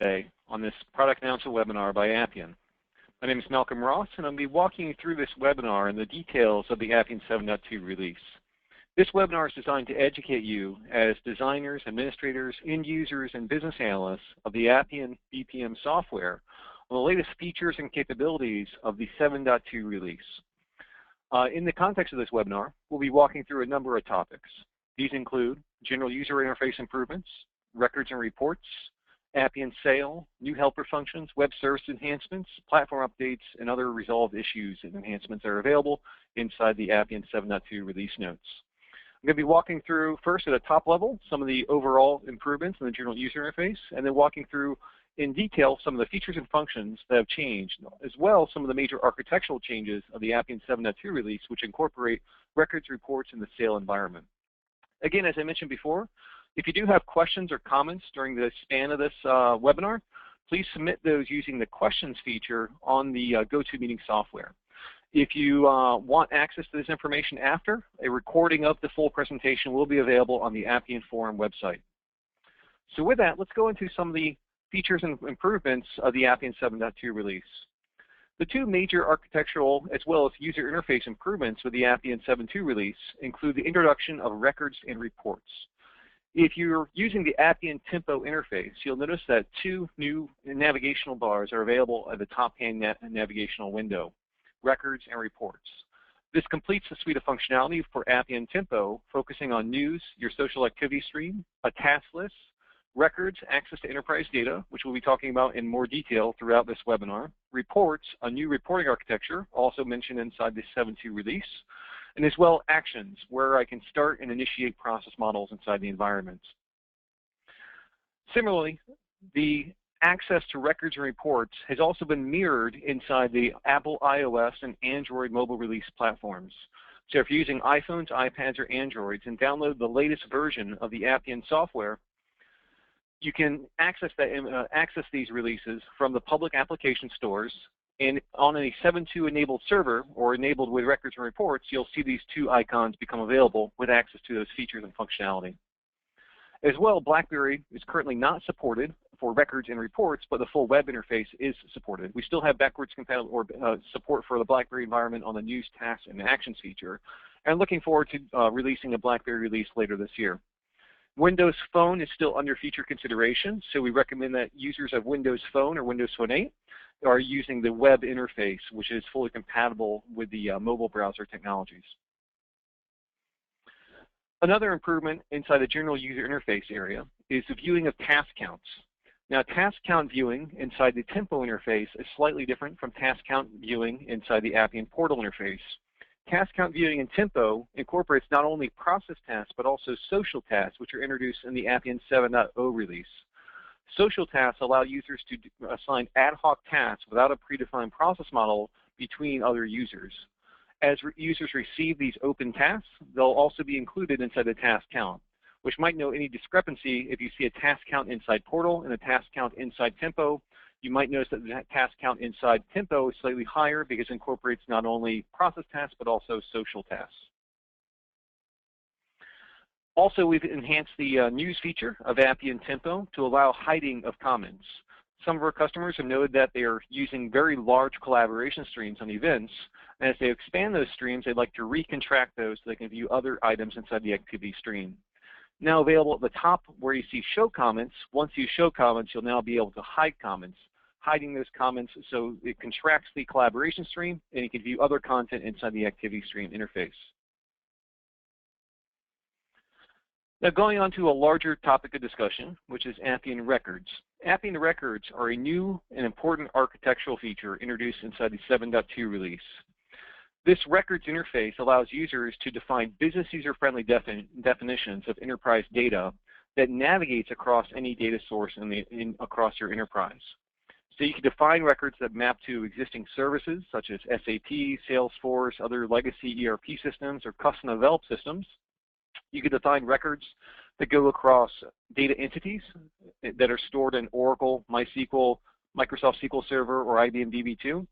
today on this product announcement webinar by Appian. My name is Malcolm Ross, and I'll be walking you through this webinar and the details of the Appian 7.2 release. This webinar is designed to educate you as designers, administrators, end users, and business analysts of the Appian A-Bpm software on the latest features and capabilities of the 7.2 release. In the context of this webinar, we'll be walking through a number of topics. These include general user interface improvements, records and reports, Appian Sale, new helper functions, web service enhancements, platform updates, and other resolved issues and enhancements that are available inside the Appian 7.2 release notes. I'm going to be walking through first at a top level some of the overall improvements in the general user interface, and then walking through in detail some of the features and functions that have changed, as well as some of the major architectural changes of the Appian 7.2 release, which incorporate records, reports, in the Sale environment. Again, as I mentioned before, if you do have questions or comments during the span of this webinar, please submit those using the questions feature on the GoToMeeting software. If you want access to this information after, a recording of the full presentation will be available on the Appian Forum website. So with that, let's go into some of the features and improvements of the Appian 7.2 release. The two major architectural as well as user interface improvements with the Appian 7.2 release include the introduction of records and reports. If you're using the Appian Tempo interface, you'll notice that two new navigational bars are available at the top-hand navigational window, records and reports. This completes the suite of functionality for Appian Tempo, focusing on news, your social activity stream, a task list, records, access to enterprise data, which we'll be talking about in more detail throughout this webinar, reports, a new reporting architecture, also mentioned inside the 7.2 release, and as well actions, where I can start and initiate process models inside the environment. Similarly, the access to records and reports has also been mirrored inside the Apple iOS and Android mobile release platforms. So if you're using iPhones, iPads, or Androids and download the latest version of the Appian software, you can access these releases from the public application stores, and on a 7.2 enabled server or enabled with records and reports, you'll see these two icons become available with access to those features and functionality. As well, BlackBerry is currently not supported for records and reports, but the full web interface is supported. We still have backwards compatible or support for the BlackBerry environment on the News, Tasks, and Actions feature, and looking forward to releasing a BlackBerry release later this year. Windows Phone is still under feature consideration, so we recommend that users of Windows Phone or Windows Phone 8 are using the web interface, which is fully compatible with the mobile browser technologies. Another improvement inside the general user interface area is the viewing of task counts. Now, task count viewing inside the Tempo interface is slightly different from task count viewing inside the Appian Portal interface. Task count viewing in Tempo incorporates not only process tasks, but also social tasks, which are introduced in the Appian 7.0 release. Social tasks allow users to assign ad hoc tasks without a predefined process model between other users. As users receive these open tasks, they'll also be included inside the task count, which might know any discrepancy if you see a task count inside Portal and a task count inside Tempo. You might notice that the task count inside Tempo is slightly higher because it incorporates not only process tasks, but also social tasks. Also, we've enhanced the news feature of Appian Tempo to allow hiding of comments. Some of our customers have noted that they are using very large collaboration streams on events, and as they expand those streams, they'd like to recontract those so they can view other items inside the activity stream. Now available at the top where you see show comments, once you show comments, you'll now be able to hide comments, hiding those comments so it contracts the collaboration stream and you can view other content inside the activity stream interface. Now going on to a larger topic of discussion, which is Appian Records. Appian Records are a new and important architectural feature introduced inside the 7.2 release. This records interface allows users to define business user-friendly definitions of enterprise data that navigates across any data source across your enterprise. So you can define records that map to existing services such as SAP, Salesforce, other legacy ERP systems, or custom developed systems. You can define records that go across data entities that are stored in Oracle, MySQL, Microsoft SQL Server, or IBM DB2.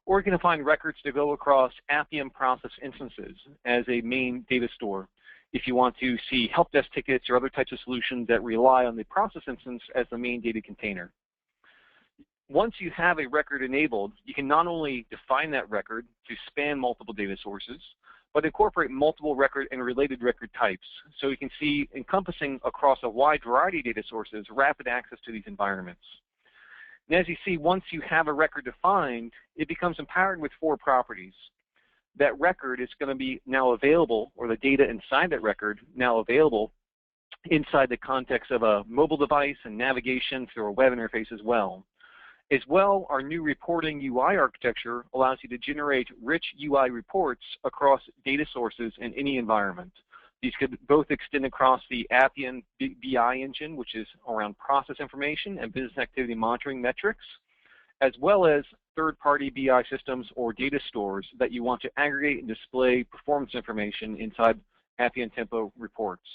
Or you can define records to go across Appian process instances as a main data store if you want to see help desk tickets or other types of solutions that rely on the process instance as the main data container. Once you have a record enabled, you can not only define that record to span multiple data sources, but incorporate multiple record and related record types. So you can see, encompassing across a wide variety of data sources, rapid access to these environments. And as you see, once you have a record defined, it becomes empowered with 4 properties. That record is going to be now available, or the data inside that record now available inside the context of a mobile device and navigation through a web interface as well. As well, our new reporting UI architecture allows you to generate rich UI reports across data sources in any environment. These could both extend across the Appian BI engine, which is around process information and business activity monitoring metrics, as well as third-party BI systems or data stores that you want to aggregate and display performance information inside Appian Tempo reports.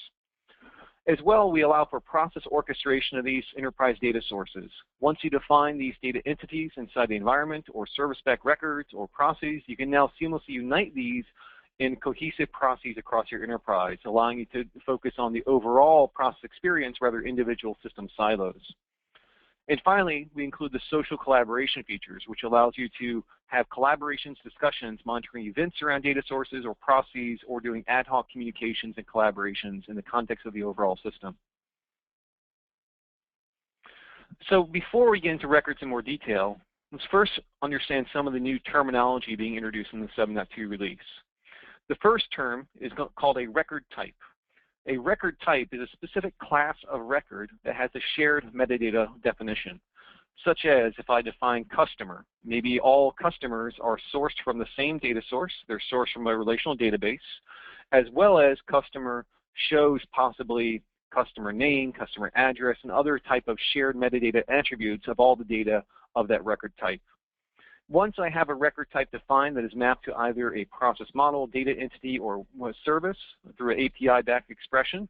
As well, we allow for process orchestration of these enterprise data sources. Once you define these data entities inside the environment or service spec records or processes, you can now seamlessly unite these in cohesive processes across your enterprise, allowing you to focus on the overall process experience rather than individual system silos. And finally, we include the social collaboration features, which allows you to have collaborations, discussions, monitoring events around data sources or processes, or doing ad hoc communications and collaborations in the context of the overall system. So before we get into records in more detail, let's first understand some of the new terminology being introduced in the 7.2 release. The first term is called a record type. A record type is a specific class of record that has a shared metadata definition, such as if I define customer, maybe all customers are sourced from the same data source, they're sourced from a relational database, as well as customer shows possibly customer name, customer address, and other type of shared metadata attributes of all the data of that record type. Once I have a record type defined that is mapped to either a process model, data entity, or a service through an API-backed expression,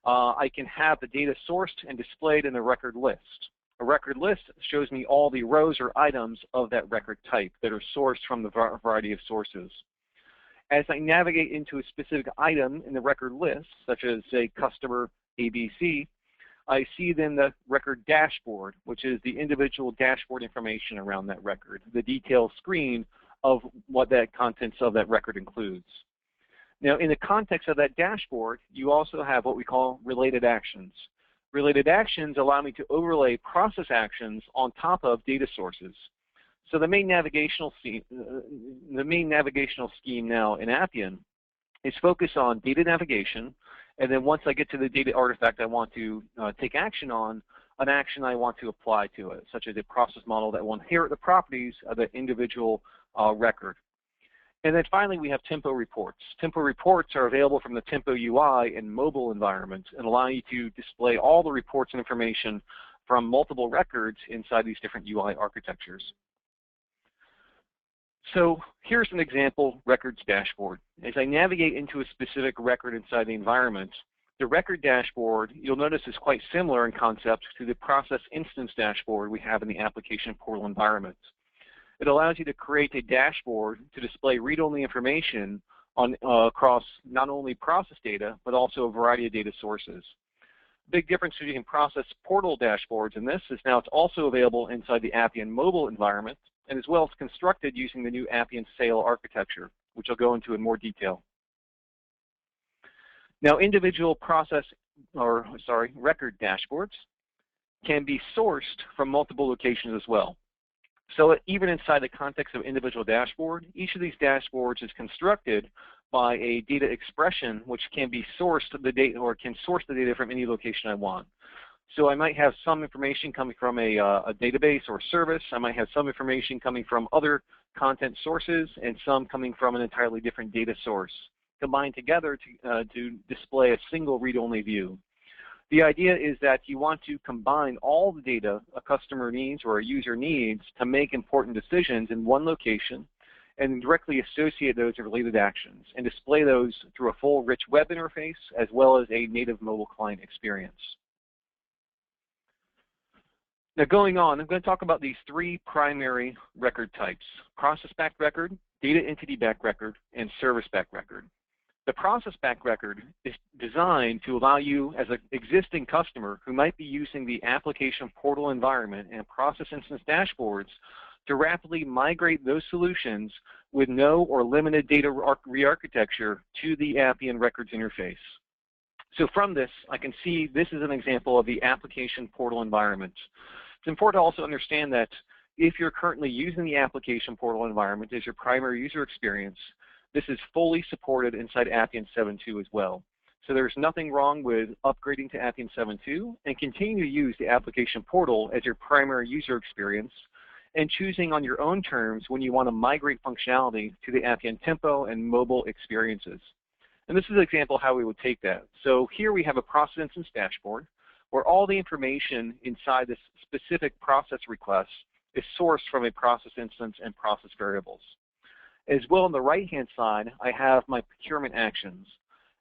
I can have the data sourced and displayed in a record list. A record list shows me all the rows or items of that record type that are sourced from the variety of sources. As I navigate into a specific item in the record list, such as, say, customer ABC, I see then the record dashboard, which is the individual dashboard information around that record, the detailed screen of what that contents of that record includes. Now, in the context of that dashboard, you also have what we call related actions. Related actions allow me to overlay process actions on top of data sources. So the main navigational scheme now in Appian is focused on data navigation, and then once I get to the data artifact I want to take action on, an action I want to apply to it, such as a process model that will inherit the properties of the individual record. And then finally, we have Tempo reports. Tempo reports are available from the Tempo UI in mobile environments and allow you to display all the reports and information from multiple records inside these different UI architectures. So here's an example records dashboard. As I navigate into a specific record inside the environment, the record dashboard, you'll notice, is quite similar in concept to the process instance dashboard we have in the application portal environment. It allows you to create a dashboard to display read-only information on, across not only process data, but also a variety of data sources. Big difference between process portal dashboards and this is now it's also available inside the Appian mobile environment, and as well as constructed using the new Appian Sail architecture, which I'll go into in more detail. Now, individual record dashboards can be sourced from multiple locations as well. So even inside the context of individual dashboard, each of these dashboards is constructed by a data expression which can be sourced the data or can source the data from any location I want. So I might have some information coming from a database or service. I might have some information coming from other content sources and some coming from an entirely different data source, combined together to display a single read-only view. The idea is that you want to combine all the data a customer needs or a user needs to make important decisions in one location and directly associate those with related actions and display those through a full rich web interface as well as a native mobile client experience. Now going on, I'm going to talk about these 3 primary record types: process-backed record, data entity-backed record, and service-backed record. The process back record is designed to allow you as an existing customer who might be using the application portal environment and process instance dashboards to rapidly migrate those solutions with no or limited data re-architecture to the Appian records interface. So from this, I can see this is an example of the application portal environment. It's important to also understand that if you're currently using the application portal environment as your primary user experience, this is fully supported inside Appian 7.2 as well. So there's nothing wrong with upgrading to Appian 7.2 and continue to use the application portal as your primary user experience and choosing on your own terms when you want to migrate functionality to the Appian Tempo and mobile experiences. And this is an example of how we would take that. So here we have a process instance dashboard where all the information inside this specific process request is sourced from a process instance and process variables. As well on the right-hand side, I have my procurement actions.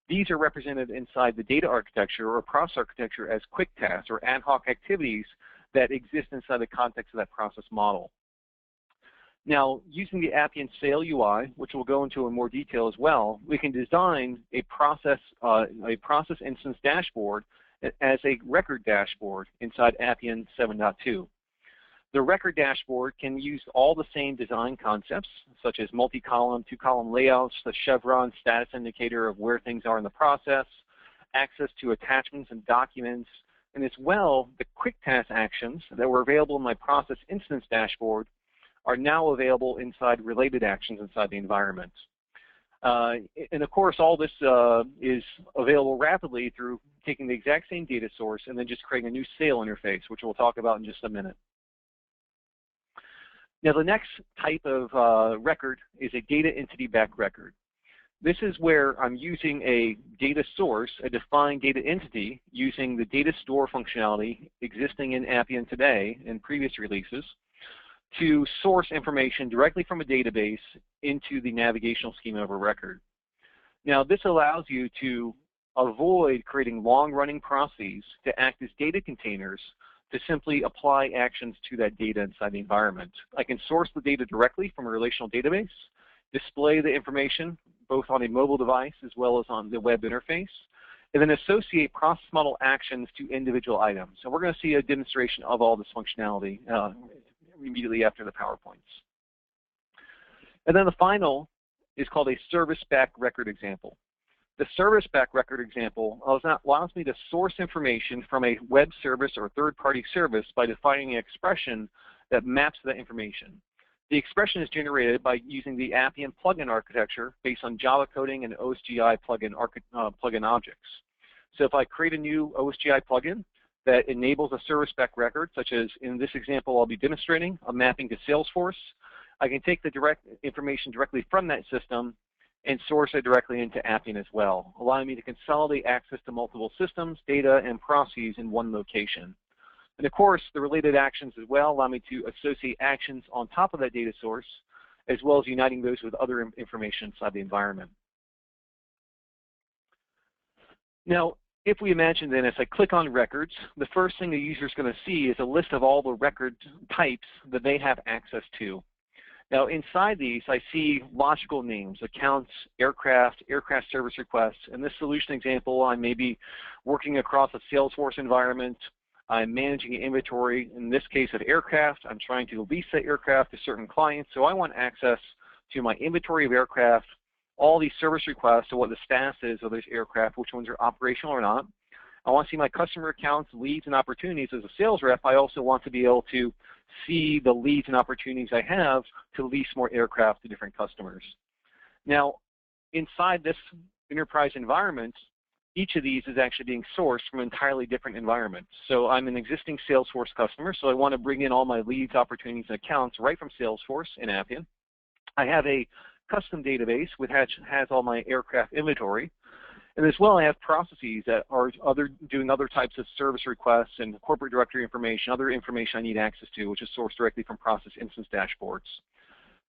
These are represented inside the data architecture or process architecture as quick tasks or ad hoc activities that exist inside the context of that process model. Now, using the Appian Sale UI, which we'll go into in more detail as well, we can design a process instance dashboard as a record dashboard inside Appian 7.2. The record dashboard can use all the same design concepts, such as multi-column, two-column layouts, the chevron status indicator of where things are in the process, access to attachments and documents, and as well, the quick task actions that were available in my process instance dashboard are now available inside related actions inside the environment. And of course, all this is available rapidly through taking the exact same data source and then just creating a new sale interface, which we'll talk about in just a minute. Now, the next type of record is a data entity back record. This is where I'm using a data source, a defined data entity, using the data store functionality existing in Appian today and previous releases to source information directly from a database into the navigational schema of a record. Now, this allows you to avoid creating long-running processes to act as data containers to simply apply actions to that data inside the environment. I can source the data directly from a relational database, display the information both on a mobile device as well as on the web interface, and then associate process model actions to individual items. So we're going to see a demonstration of all this functionality immediately after the PowerPoints. And then the final is called a service back record example. The service back record example allows me to source information from a web service or third-party service by defining an expression that maps that information. The expression is generated by using the Appian plugin architecture based on Java coding and OSGI plugin objects. So if I create a new OSGI plugin that enables a service back record, such as in this example I'll be demonstrating, a mapping to Salesforce, I can take the direct information directly from that system and source it directly into Appian as well, allowing me to consolidate access to multiple systems, data, and processes in one location. And of course, the related actions as well allow me to associate actions on top of that data source, as well as uniting those with other information inside the environment. Now, if we imagine then as I click on records, the first thing the user is going to see is a list of all the record types that they have access to. Now, inside these, I see logical names, accounts, aircraft, aircraft service requests. In this solution example, I may be working across a Salesforce environment. I'm managing an inventory, in this case of aircraft. I'm trying to lease that aircraft to certain clients, so I want access to my inventory of aircraft, all these service requests, to what the status is of those aircraft, which ones are operational or not. I want to see my customer accounts, leads, and opportunities. As a sales rep, I also want to be able to see the leads and opportunities I have to lease more aircraft to different customers. Now, inside this enterprise environment, each of these is actually being sourced from entirely different environments. So I'm an existing Salesforce customer, so I want to bring in all my leads, opportunities, and accounts right from Salesforce in Appian. I have a custom database which has all my aircraft inventory. And as well, I have processes that are doing other types of service requests and corporate directory information, other information I need access to, which is sourced directly from process instance dashboards.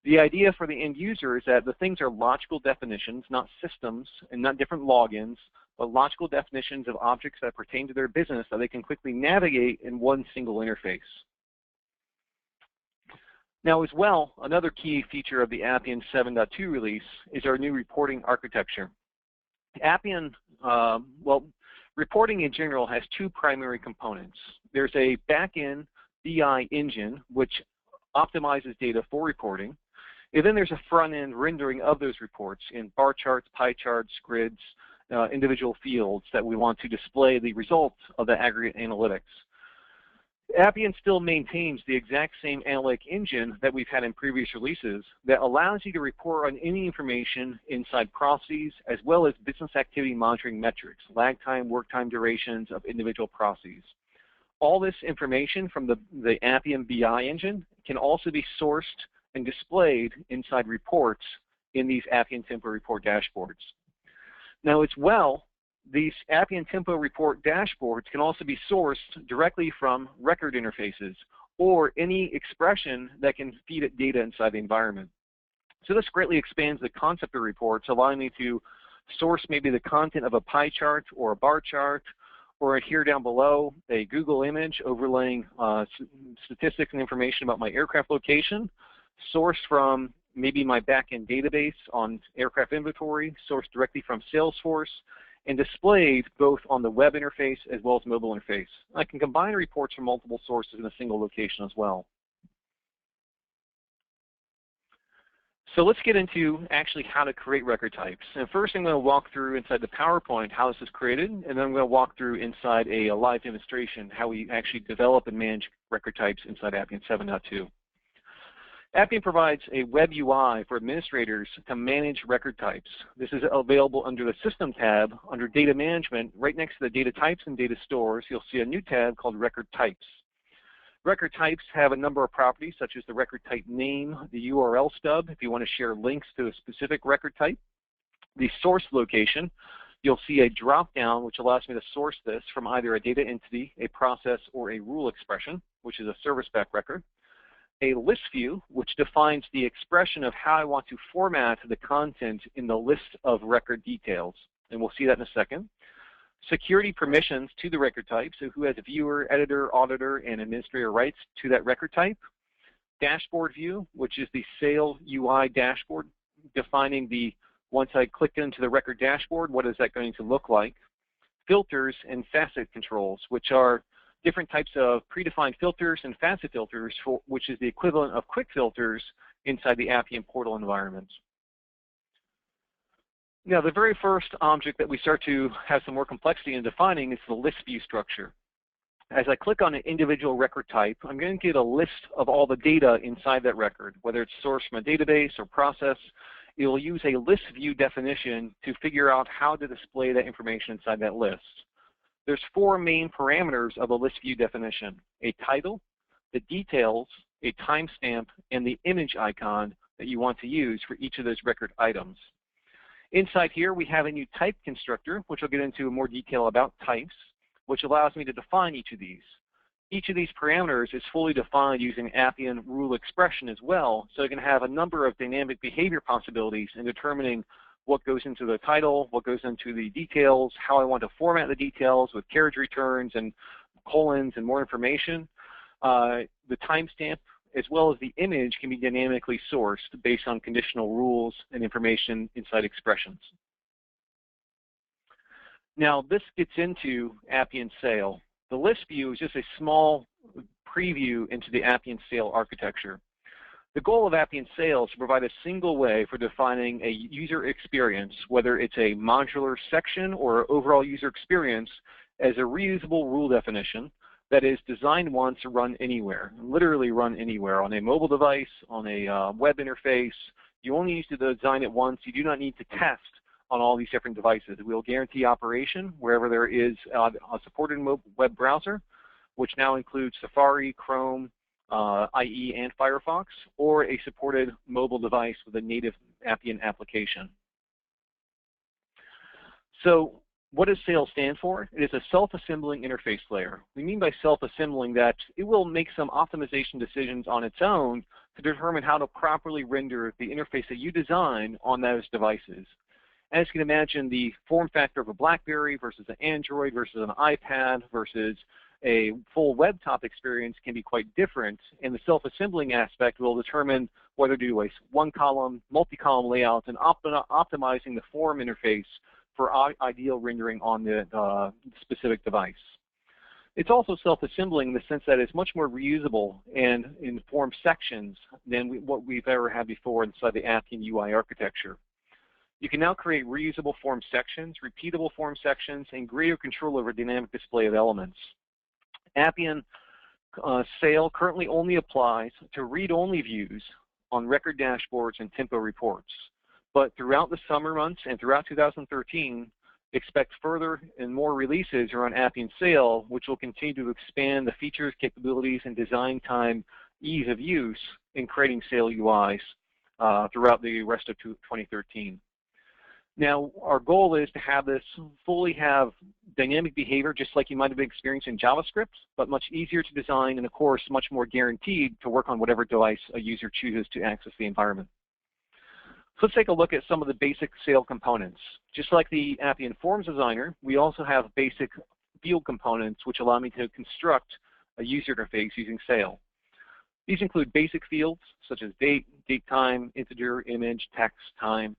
The idea for the end user is that the things are logical definitions, not systems and not different logins, but logical definitions of objects that pertain to their business that they can quickly navigate in one single interface. Now, as well, another key feature of the Appian 7.2 release is our new reporting architecture. Appian, well, reporting in general has two primary components. There's a back-end BI engine, which optimizes data for reporting. And then there's a front-end rendering of those reports in bar charts, pie charts, grids, individual fields that we want to display the results of the aggregate analytics. Appian still maintains the exact same analytic engine that we've had in previous releases that allows you to report on any information inside processes as well as business activity monitoring metrics, lag time, work time durations of individual processes. All this information from the Appian BI engine can also be sourced and displayed inside reports in these Appian Tempo report dashboards. Now, as well, these Appian Tempo report dashboards can also be sourced directly from record interfaces or any expression that can feed it data inside the environment. So this greatly expands the concept of reports, allowing me to source maybe the content of a pie chart or a bar chart, or here down below, a Google image overlaying statistics and information about my aircraft location, sourced from maybe my backend database on aircraft inventory, sourced directly from Salesforce, and displayed both on the web interface as well as mobile interface. I can combine reports from multiple sources in a single location as well. So let's get into actually how to create record types. And first I'm going to walk through inside the PowerPoint how this is created, and then I'm going to walk through inside a live demonstration how we actually develop and manage record types inside Appian 7.2. Appian provides a web UI for administrators to manage record types. This is available under the System tab under Data Management. Right next to the Data Types and Data Stores, you'll see a new tab called Record Types. Record types have a number of properties such as the record type name, the URL stub if you want to share links to a specific record type, the source location. You'll see a drop-down which allows me to source this from either a data entity, a process, or a rule expression, which is a service-back record. A list view, which defines the expression of how I want to format the content in the list of record details, and we'll see that in a second. Security permissions to the record type, so who has a viewer, editor, auditor, and administrator rights to that record type. Dashboard view, which is the Sail UI dashboard, defining the, once I click into the record dashboard, what is that going to look like. Filters and facet controls, which are different types of predefined filters and facet filters, which is the equivalent of quick filters inside the Appian portal environment. Now, the very first object that we start to have some more complexity in defining is the list view structure. As I click on an individual record type, I'm going to get a list of all the data inside that record, whether it's sourced from a database or process. It will use a list view definition to figure out how to display that information inside that list. There's four main parameters of a list view definition: a title, the details, a timestamp, and the image icon that you want to use for each of those record items. Inside here, we have a new type constructor, which I'll get into more detail about types, which allows me to define each of these. Each of these parameters is fully defined using Appian rule expression as well, so I can have a number of dynamic behavior possibilities in determining what goes into the title, what goes into the details, how I want to format the details with carriage returns and colons and more information. The timestamp as well as the image can be dynamically sourced based on conditional rules and information inside expressions. Now this gets into Appian Sail. The list view is just a small preview into the Appian Sail architecture. The goal of Appian Sail is to provide a single way for defining a user experience, whether it's a modular section or overall user experience, as a reusable rule definition that is designed once to run anywhere, literally run anywhere, on a mobile device, on a web interface. You only need to design it once. You do not need to test on all these different devices. We'll guarantee operation wherever there is a supported web browser, which now includes Safari, Chrome, IE, and Firefox, or a supported mobile device with a native Appian application. So what does Sail stand for? It is a self-assembling interface layer. We mean by self-assembling that it will make some optimization decisions on its own to determine how to properly render the interface that you design on those devices. As you can imagine, the form factor of a BlackBerry versus an Android versus an iPad versus a full web top experience can be quite different, and the self-assembling aspect will determine whether to do a one-column, multi-column layout and optimizing the form interface for ideal rendering on the specific device. It's also self-assembling in the sense that it's much more reusable and in form sections than what we've ever had before inside the Appian UI architecture. You can now create reusable form sections, repeatable form sections, and greater control over dynamic display of elements. Appian Sail currently only applies to read-only views on record dashboards and tempo reports. But throughout the summer months and throughout 2013, expect further and more releases around Appian Sail, which will continue to expand the features, capabilities, and design time ease of use in creating Sail UIs throughout the rest of 2013. Now, our goal is to have this fully have dynamic behavior just like you might have been experiencing in JavaScript, but much easier to design and, of course, much more guaranteed to work on whatever device a user chooses to access the environment. So let's take a look at some of the basic Sail components. Just like the Appian Forms Designer, we also have basic field components which allow me to construct a user interface using Sail. These include basic fields such as date, date time, integer, image, text, time,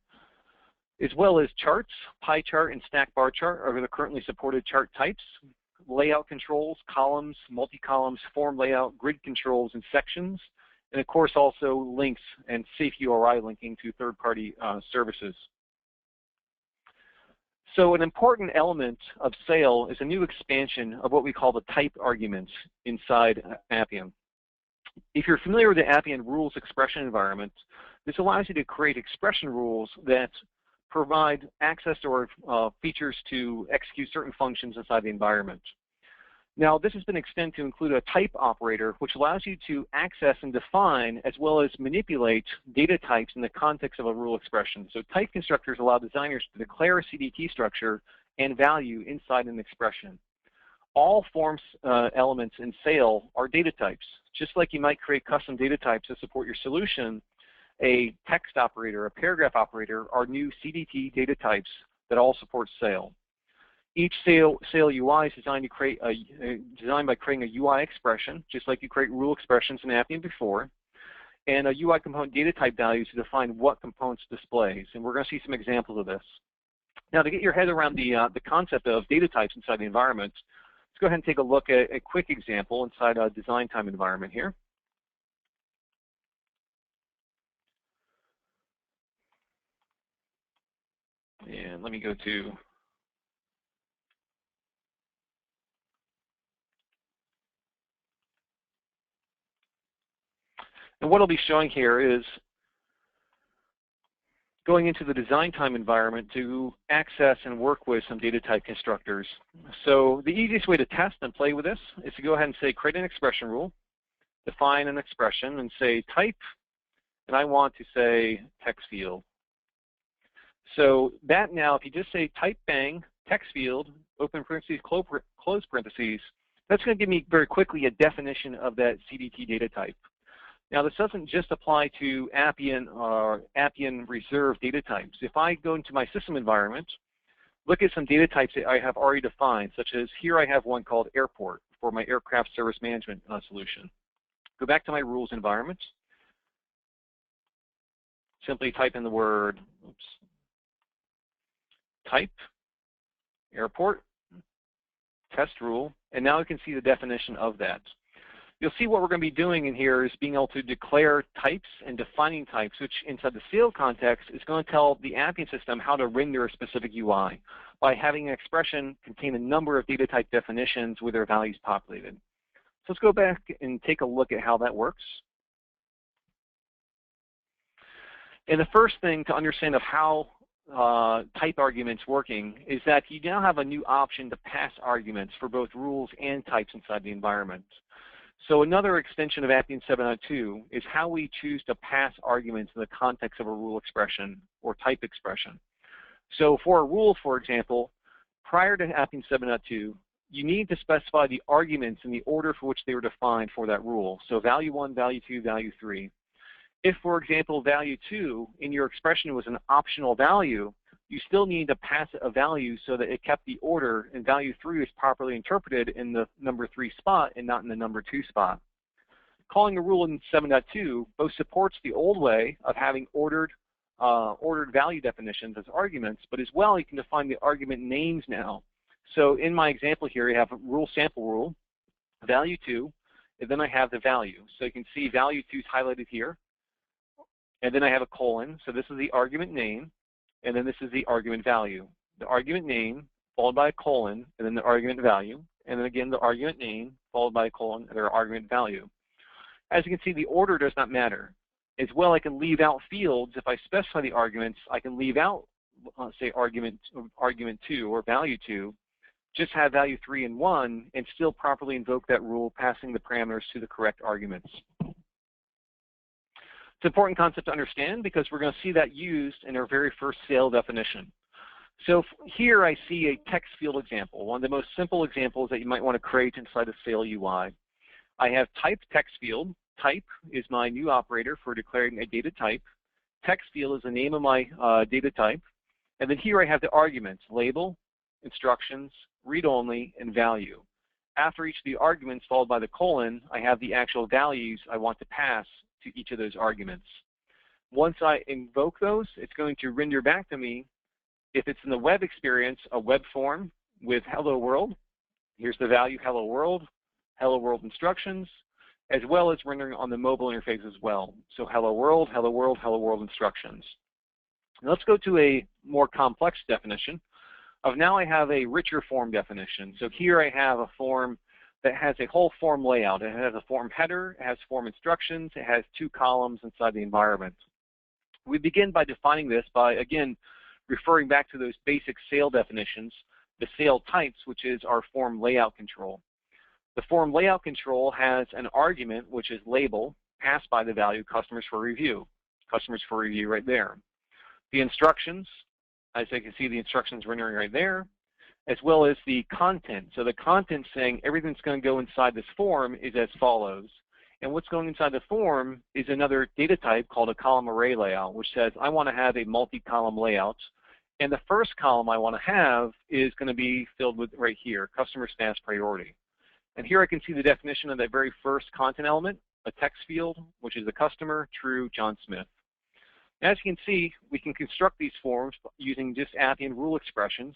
as well as charts. Pie chart and stack bar chart are the currently supported chart types. Layout controls, columns, multi-columns, form layout, grid controls, and sections. And of course also links and safe URI linking to third-party services. So an important element of Sail is a new expansion of what we call the type arguments inside Appian. If you're familiar with the Appian rules expression environment, this allows you to create expression rules that provide access to our features to execute certain functions inside the environment. Now, this has been extended to include a type operator, which allows you to access and define as well as manipulate data types in the context of a rule expression. So type constructors allow designers to declare a CDT structure and value inside an expression. All forms elements in Sail are data types. Just like you might create custom data types to support your solution, a text operator, a paragraph operator are new CDT data types that all support Sail. Each Sail UI is designed by creating a UI expression, just like you create rule expressions in Appian before, and a UI component data type values to define what components displays. And we're going to see some examples of this. Now, to get your head around the concept of data types inside the environment, let's go ahead and take a look at a quick example inside a design time environment here. And let me go to and what I'll be showing here is going into the design time environment to access and work with some data type constructors. So the easiest way to test and play with this is to go ahead and say create an expression rule, define an expression, and say type, and I want to say text field. So that now, if you just say type bang, text field, open parentheses, close parentheses, that's going to give me very quickly a definition of that CDT data type. Now, this doesn't just apply to Appian or Appian reserved data types. If I go into my system environment, look at some data types that I have already defined, such as here I have one called airport for my aircraft service management solution. Go back to my rules environment. Simply type in the word, type, airport, test rule, and now we can see the definition of that. You'll see what we're going to be doing in here is being able to declare types and defining types, which inside the Sail context is going to tell the Appian system how to render a specific UI by having an expression contain a number of data type definitions with their values populated. So let's go back and take a look at how that works. And the first thing to understand of how type arguments working is that you now have a new option to pass arguments for both rules and types inside the environment. So another extension of Appian 7.2 is how we choose to pass arguments in the context of a rule expression or type expression. So for a rule, for example, prior to Appian 7.2, you need to specify the arguments in the order for which they were defined for that rule. So value 1, value 2, value 3. If, for example, value 2 in your expression was an optional value, you still need to pass a value so that it kept the order, and value 3 is properly interpreted in the number 3 spot and not in the number 2 spot. Calling a rule in 7.2 both supports the old way of having ordered ordered value definitions as arguments, but as well you can define the argument names now. So in my example here, you have a rule sample rule, value 2, and then I have the value. So you can see value 2 is highlighted here, and then I have a colon. So this is the argument name, and then this is the argument value. The argument name followed by a colon, and then the argument value, and then again the argument name followed by a colon and their argument value. As you can see, the order does not matter. As well, I can leave out fields. If I specify the arguments, I can leave out, say, argument 2 or value 2, just have value 3 and 1, and still properly invoke that rule, passing the parameters to the correct arguments. It's an important concept to understand because we're going to see that used in our very first sale definition. So here I see a text field example, one of the most simple examples that you might want to create inside the sale UI. I have type text field. Type is my new operator for declaring a data type. Text field is the name of my data type. And then here I have the arguments, label, instructions, read-only, and value. After each of the arguments followed by the colon, I have the actual values I want to pass to each of those arguments. Once I invoke those, it's going to render back to me, if it's in the web experience, a web form with hello world. Here's the value hello world instructions, as well as rendering on the mobile interface as well. So hello world instructions. Now let's go to a more complex definition of now I have a richer form definition. So here I have a form that has a whole form layout. It has a form header, it has form instructions, it has 2 columns inside the environment. We begin by defining this by, again, referring back to those basic sale definitions, the sale types, which is our form layout control. The form layout control has an argument, which is label, passed by the value customers for review. Customers for review right there. The instructions, as you can see the instructions rendering right there, as well as the content. So the content saying everything that's going to go inside this form is as follows. And what's going inside the form is another data type called a column array layout, which says I want to have a multi-column layout. And the first column I want to have is going to be filled with right here, customer status priority. And here I can see the definition of that very first content element, a text field, which is the customer, true, John Smith. As you can see, we can construct these forms using just Appian rule expressions,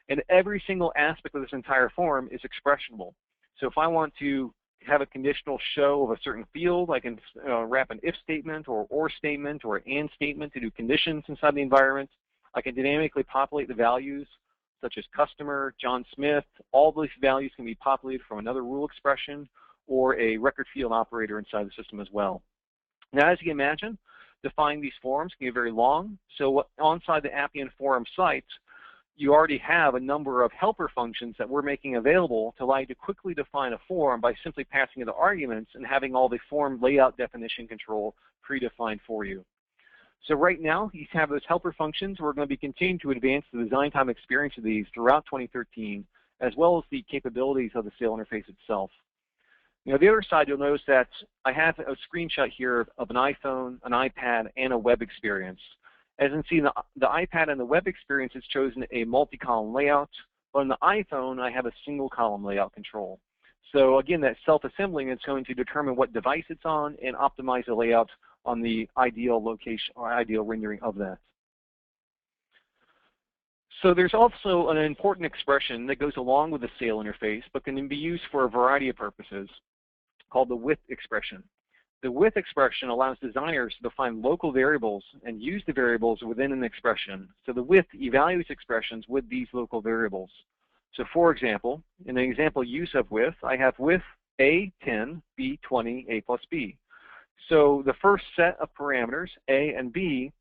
and every single aspect of this entire form is expressionable. So if I want to have a conditional show of a certain field, I can wrap an if statement or statement or an and statement to do conditions inside the environment. I can dynamically populate the values such as customer, John Smith. All these values can be populated from another rule expression or a record field operator inside the system as well. Now, as you can imagine, defining these forms can get very long. So onside the Appian forum site, you already have a number of helper functions that we're making available to allow you to quickly define a form by simply passing in the arguments and having all the form layout definition control predefined for you. So right now, you have those helper functions. We're going to be continuing to advance the design time experience of these throughout 2013, as well as the capabilities of the sale interface itself. You know, the other side, you'll notice that I have a screenshot here of an iPhone, an iPad, and a web experience. As you can see, the iPad and the web experience has chosen a multi-column layout, but on the iPhone, I have a single column layout control. So again, that self-assembling is going to determine what device it's on and optimize the layout on the ideal location or ideal rendering of that. So there's also an important expression that goes along with the sale interface, but can be used for a variety of purposes, called the with expression. The with expression allows designers to define local variables and use the variables within an expression. So the with evaluates expressions with these local variables. So for example, in the example use of with, I have with A10, B20, A plus B. So the first set of parameters, A and B,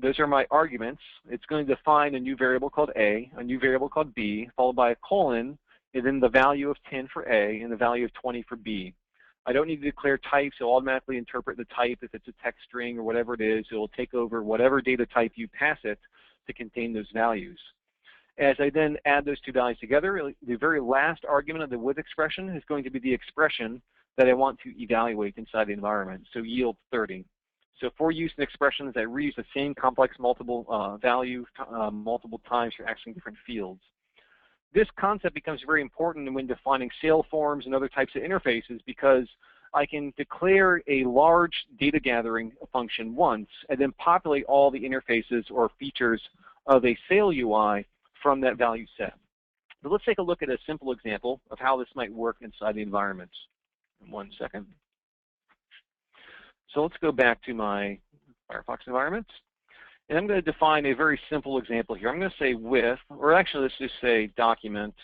those are my arguments. It's going to define a new variable called A, a new variable called B, followed by a colon, and then the value of 10 for A and the value of 20 for B. I don't need to declare types. It'll automatically interpret the type. If it's a text string or whatever it is, it will take over whatever data type you pass it to contain those values. As I then add those two values together, the very last argument of the with expression is going to be the expression that I want to evaluate inside the environment, so yield 30. So for use in expressions that reuse the same complex multiple value multiple times for accessing different fields. This concept becomes very important when defining sale forms and other types of interfaces because I can declare a large data gathering function once and then populate all the interfaces or features of a sale UI from that value set. But let's take a look at a simple example of how this might work inside the environment. In 1 second. So let's go back to my Firefox environment. And I'm going to define a very simple example here. I'm going to say with, or actually let's just say document.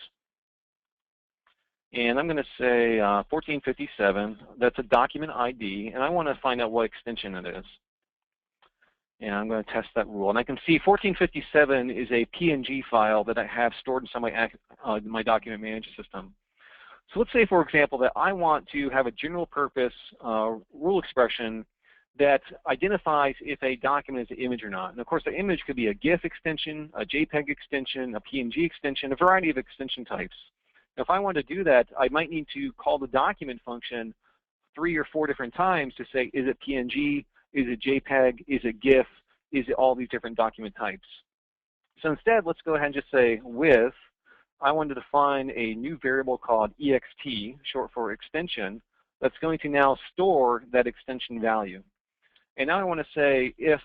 And I'm going to say 1457. That's a document ID. And I want to find out what extension it is. And I'm going to test that rule. And I can see 1457 is a PNG file that I have stored inside my document management system. So let's say, for example, that I want to have a general purpose rule expression that identifies if a document is an image or not. And of course, the image could be a GIF extension, a JPEG extension, a PNG extension, a variety of extension types. Now, if I want to do that, I might need to call the document function 3 or 4 different times to say, is it PNG? Is it JPEG? Is it GIF? Is it all these different document types? So instead, let's go ahead and just say with, I want to define a new variable called ext, short for extension, that's going to now store that extension value. And now I want to say if,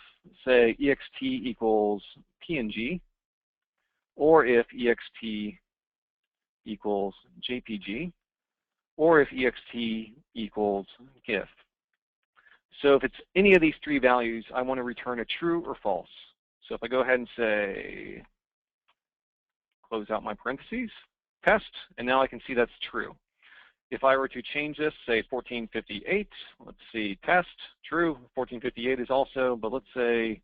say, ext equals PNG, or if ext equals JPG, or if ext equals GIF. So if it's any of these 3 values, I want to return a true or false. So if I go ahead and say, close out my parentheses, test, and now I can see that's true. If I were to change this, say 1458, let's see, test, true, 1458 is also, but let's say,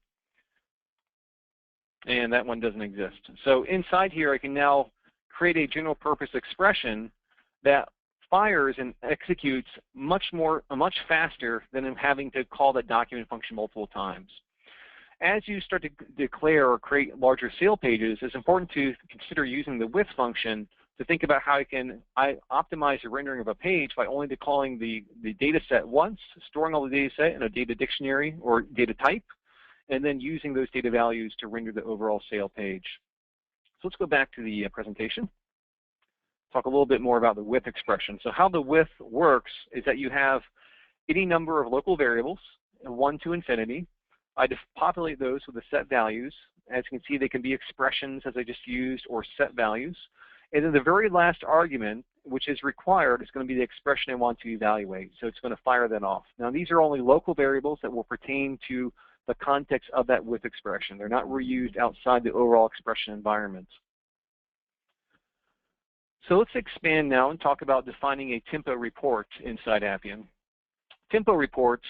and that one doesn't exist. So inside here, I can now create a general purpose expression that fires and executes much faster than having to call that document function multiple times. As you start to declare or create larger sale pages, it's important to consider using the with function to think about how you can optimize the rendering of a page by only declaring the data set once, storing all the data set in a data dictionary or data type, and then using those data values to render the overall sale page. So let's go back to the presentation. Talk a little bit more about the with expression. So how the with works is that you have any number of local variables, 1 to infinity. I just populate those with the set values. As you can see, they can be expressions, as I just used, or set values. And then the very last argument, which is required, is going to be the expression I want to evaluate. So it's going to fire that off. Now, these are only local variables that will pertain to the context of that with expression. They're not reused outside the overall expression environment. So let's expand now and talk about defining a tempo report inside Appian. Tempo reports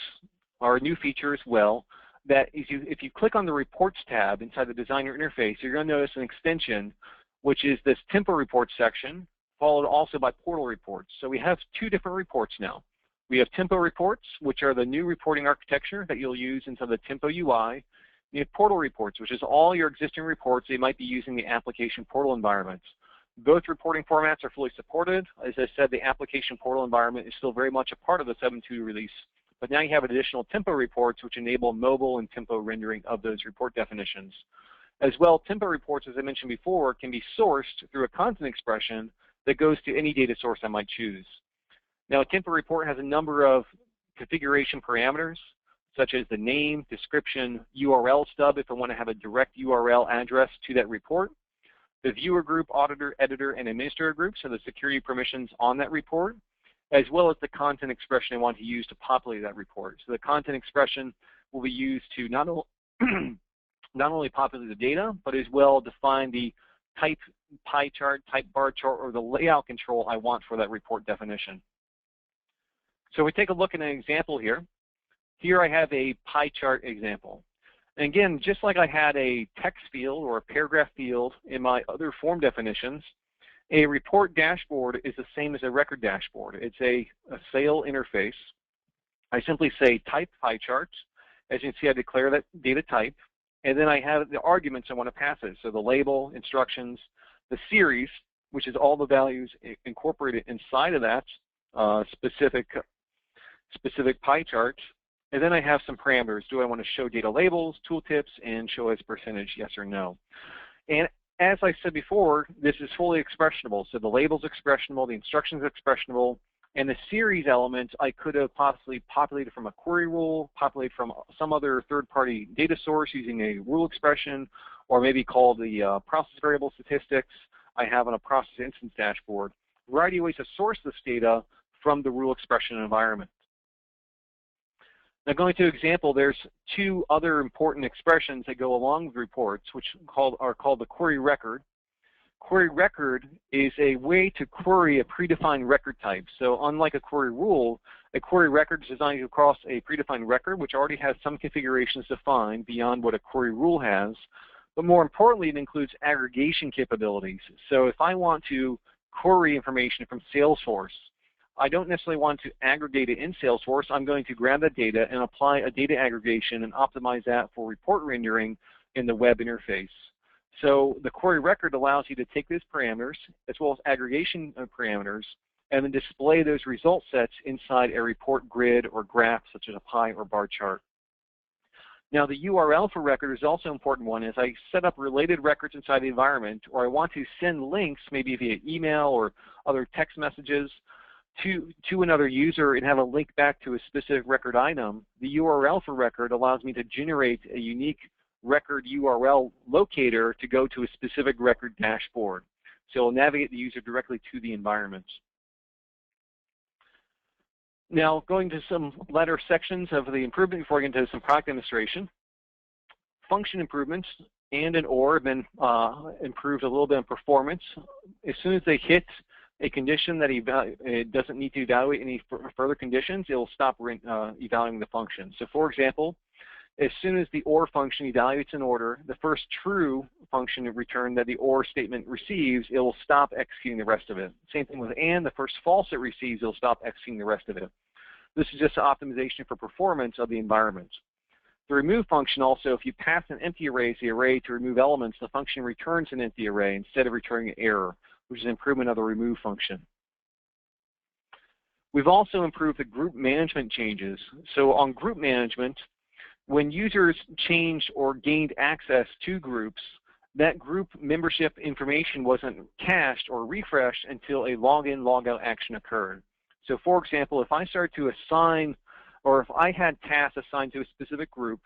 are a new feature as well that if you click on the Reports tab inside the Designer interface, you're going to notice an extension, which is this Tempo Reports section, followed also by Portal Reports. So we have 2 different reports now. We have Tempo Reports, which are the new reporting architecture that you'll use inside the Tempo UI. You have Portal Reports, which is all your existing reports they might be using the application portal environment. Both reporting formats are fully supported. As I said, the application portal environment is still very much a part of the 7.2 release. But now you have additional tempo reports which enable mobile and tempo rendering of those report definitions. As well, tempo reports, as I mentioned before, can be sourced through a content expression that goes to any data source I might choose. Now, a tempo report has a number of configuration parameters, such as the name, description, URL stub if I want to have a direct URL address to that report. The viewer group, auditor, editor, and administrator groups are the security permissions on that report, as well as the content expression I want to use to populate that report. So the content expression will be used to not only populate the data, but as well define the type pie chart, type bar chart, or the layout control I want for that report definition. So we take a look at an example here. Here I have a pie chart example. And again, just like I had a text field or a paragraph field in my other form definitions, a report dashboard is the same as a record dashboard. It's a sale interface. I simply say type pie chart. As you can see, I declare that data type. And then I have the arguments I want to pass it. So the label, instructions, the series, which is all the values incorporated inside of that specific pie chart. And then I have some parameters. Do I want to show data labels, tooltips, and show as percentage, yes or no? And as I said before, this is fully expressionable. So the label's expressionable, the instructions are expressionable, And the series element I could have possibly populated from a query rule, populated from some other third-party data source using a rule expression, or maybe called the process variable statistics I have on a process instance dashboard. A variety of ways to source this data from the rule expression environment. Now going to example, there's two other important expressions that go along with reports, which are called the query record. Query record is a way to query a predefined record type. So unlike a query rule, a query record is designed to cross a predefined record, which already has some configurations defined beyond what a query rule has. But more importantly, it includes aggregation capabilities. So if I want to query information from Salesforce, I don't necessarily want to aggregate it in Salesforce. I'm going to grab that data and apply a data aggregation and optimize that for report rendering in the web interface. So the query record allows you to take those parameters, as well as aggregation parameters, and then display those result sets inside a report grid or graph, such as a pie or bar chart. Now the URL for record is also an important one. As I set up related records inside the environment, or I want to send links, maybe via email or other text messages, to another user and have a link back to a specific record item, the URL for record allows me to generate a unique record URL locator to go to a specific record dashboard. So it'll navigate the user directly to the environment. Now going to some latter sections of the improvement before I get into some product demonstration. Function improvements and an OR have been improved a little bit in performance. As soon as they hit a condition that it doesn't need to evaluate any further conditions, it will stop evaluating the function. So for example, as soon as the OR function evaluates an order, the first true function return that the OR statement receives, it will stop executing the rest of it. Same thing with AND, the first false it receives, it will stop executing the rest of it. This is just an optimization for performance of the environment. The remove function also, if you pass an empty array as the array to remove elements, the function returns an empty array instead of returning an error, which is an improvement of the remove function. We've also improved the group management changes. So on group management, when users changed or gained access to groups, that group membership information wasn't cached or refreshed until a login, logout action occurred. So for example, if I started to assign, or if I had tasks assigned to a specific group,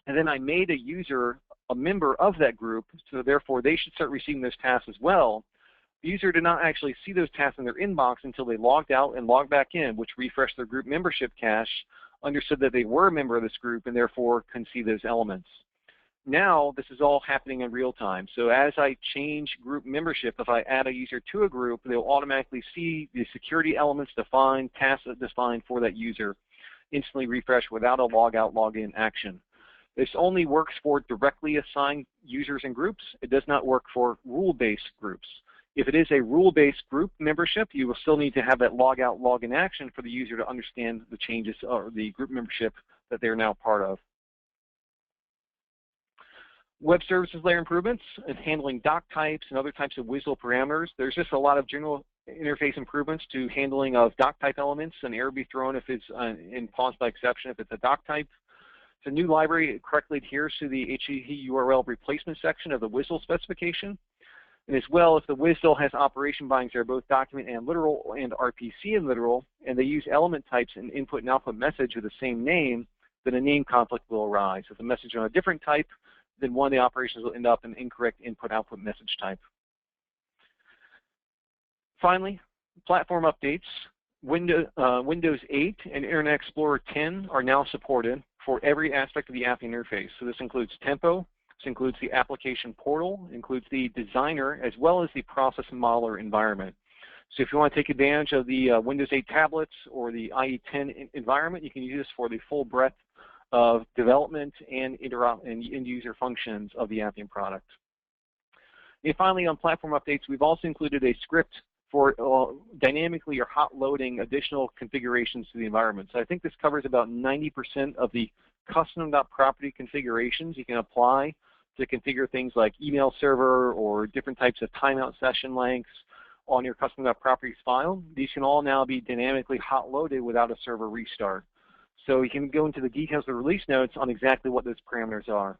and then I made a user a member of that group, so therefore they should start receiving those tasks as well, the user did not actually see those tasks in their inbox until they logged out and logged back in, which refreshed their group membership cache, understood that they were a member of this group, and therefore can see those elements. Now, this is all happening in real time. So as I change group membership, if I add a user to a group, they'll automatically see the security elements defined, tasks defined for that user, instantly refresh without a logout, login action. This only works for directly assigned users and groups. It does not work for rule-based groups. If it is a rule-based group membership, you will still need to have that logout, login action for the user to understand the changes or the group membership that they're now part of. Web services layer improvements and handling doc types and other types of WSDL parameters. There's just a lot of general interface improvements to handling of doc type elements. An error be thrown if it's in pause by exception if it's a doc type. It's a new library. It correctly adheres to the HTTP URL replacement section of the WSDL specification. And as well, if the WSDL has operation bindings that are both document and literal and RPC and literal, and they use element types in input and output message with the same name, then a name conflict will arise. If the message is on a different type, then one of the operations will end up in incorrect input-output message type. Finally, platform updates. Windows 8 and Internet Explorer 10 are now supported for every aspect of the app interface. So this includes tempo, this includes the application portal, includes the designer, as well as the process modeler environment. So if you want to take advantage of the Windows 8 tablets or the IE10 environment, you can use this for the full breadth of development and end-user functions of the Appian product. And finally, on platform updates, we've also included a script for dynamically or hot loading additional configurations to the environment. So I think this covers about 90% of the custom.property configurations you can apply to configure things like email server or different types of timeout session lengths on your custom.properties file. These can all now be dynamically hot loaded without a server restart. So you can go into the details of the release notes on exactly what those parameters are.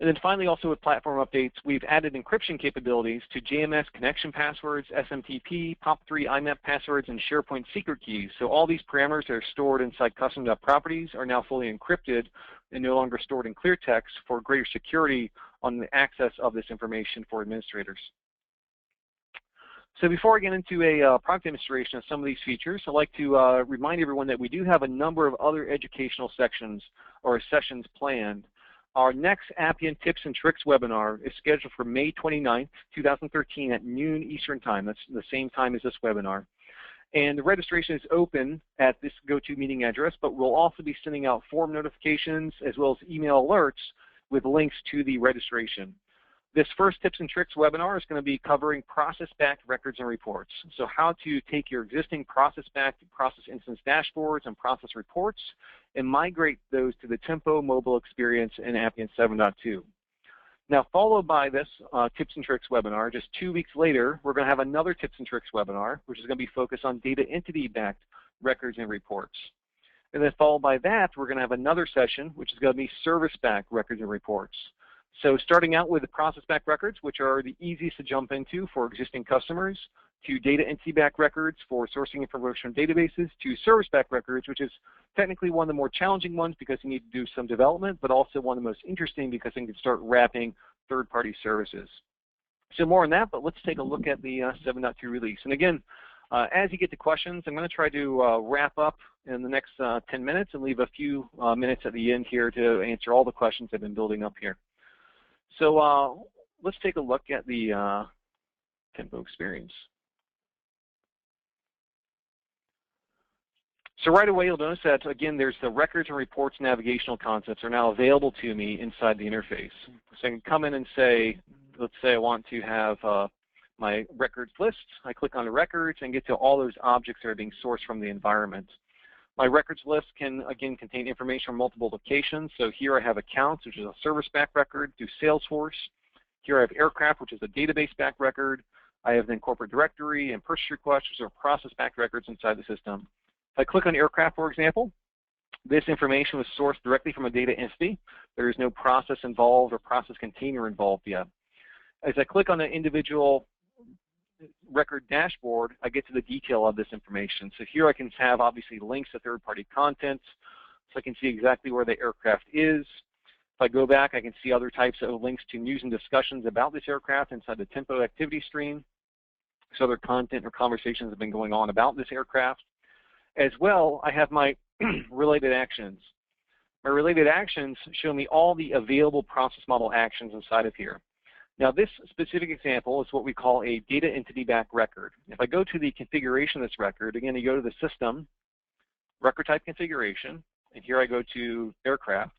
And then finally, also with platform updates, we've added encryption capabilities to JMS connection passwords, SMTP, POP3 IMAP passwords, and SharePoint secret keys. So all these parameters that are stored inside custom.properties are now fully encrypted and no longer stored in clear text for greater security on the access of this information for administrators. So before I get into a product demonstration of some of these features, I'd like to remind everyone that we do have a number of other educational sections or sessions planned. Our next Appian Tips and Tricks webinar is scheduled for May 29th, 2013 at noon Eastern Time. That's the same time as this webinar. And the registration is open at this GoToMeeting address, but we'll also be sending out form notifications as well as email alerts with links to the registration. This first Tips and Tricks webinar is going to be covering process-backed records and reports. So how to take your existing process-backed process instance dashboards and process reports and migrate those to the Tempo mobile experience in Appian 7.2. Now, followed by this Tips and Tricks webinar, just 2 weeks later, we're going to have another Tips and Tricks webinar, which is going to be focused on data entity-backed records and reports. And then followed by that, we're going to have another session, which is going to be service-backed records and reports. So starting out with the process-backed records, which are the easiest to jump into for existing customers, to data entity-backed records for sourcing information from databases, to service-backed records, which is technically one of the more challenging ones because you need to do some development, but also one of the most interesting because you can start wrapping third-party services. So more on that, but let's take a look at the 7.2 release. And again, as you get to questions, I'm going to try to wrap up in the next 10 minutes and leave a few minutes at the end here to answer all the questions that have been building up here. So let's take a look at the Tempo experience. So right away you'll notice that, again, there's the records and reports navigational concepts are now available to me inside the interface. So I can come in and say, let's say I want to have my records list. I click on the records and get to all those objects that are being sourced from the environment. My records list can, again, contain information from multiple locations. So here I have accounts, which is a service-backed record through Salesforce. Here I have aircraft, which is a database-backed record. I have then corporate directory and purchase requests, which are process-backed records inside the system. If I click on aircraft, for example, this information was sourced directly from a data entity. There is no process involved or process container involved yet. As I click on the individual record dashboard, I get to the detail of this information. So here I can have obviously links to third-party content, so I can see exactly where the aircraft is. If I go back, I can see other types of links to news and discussions about this aircraft inside the Tempo activity stream. So other content or conversations have been going on about this aircraft. As well, I have my related actions. My related actions show me all the available process model actions inside of here. Now this specific example is what we call a data entity-backed record. If I go to the configuration of this record, again, you go to the system, record type configuration, and here I go to aircraft.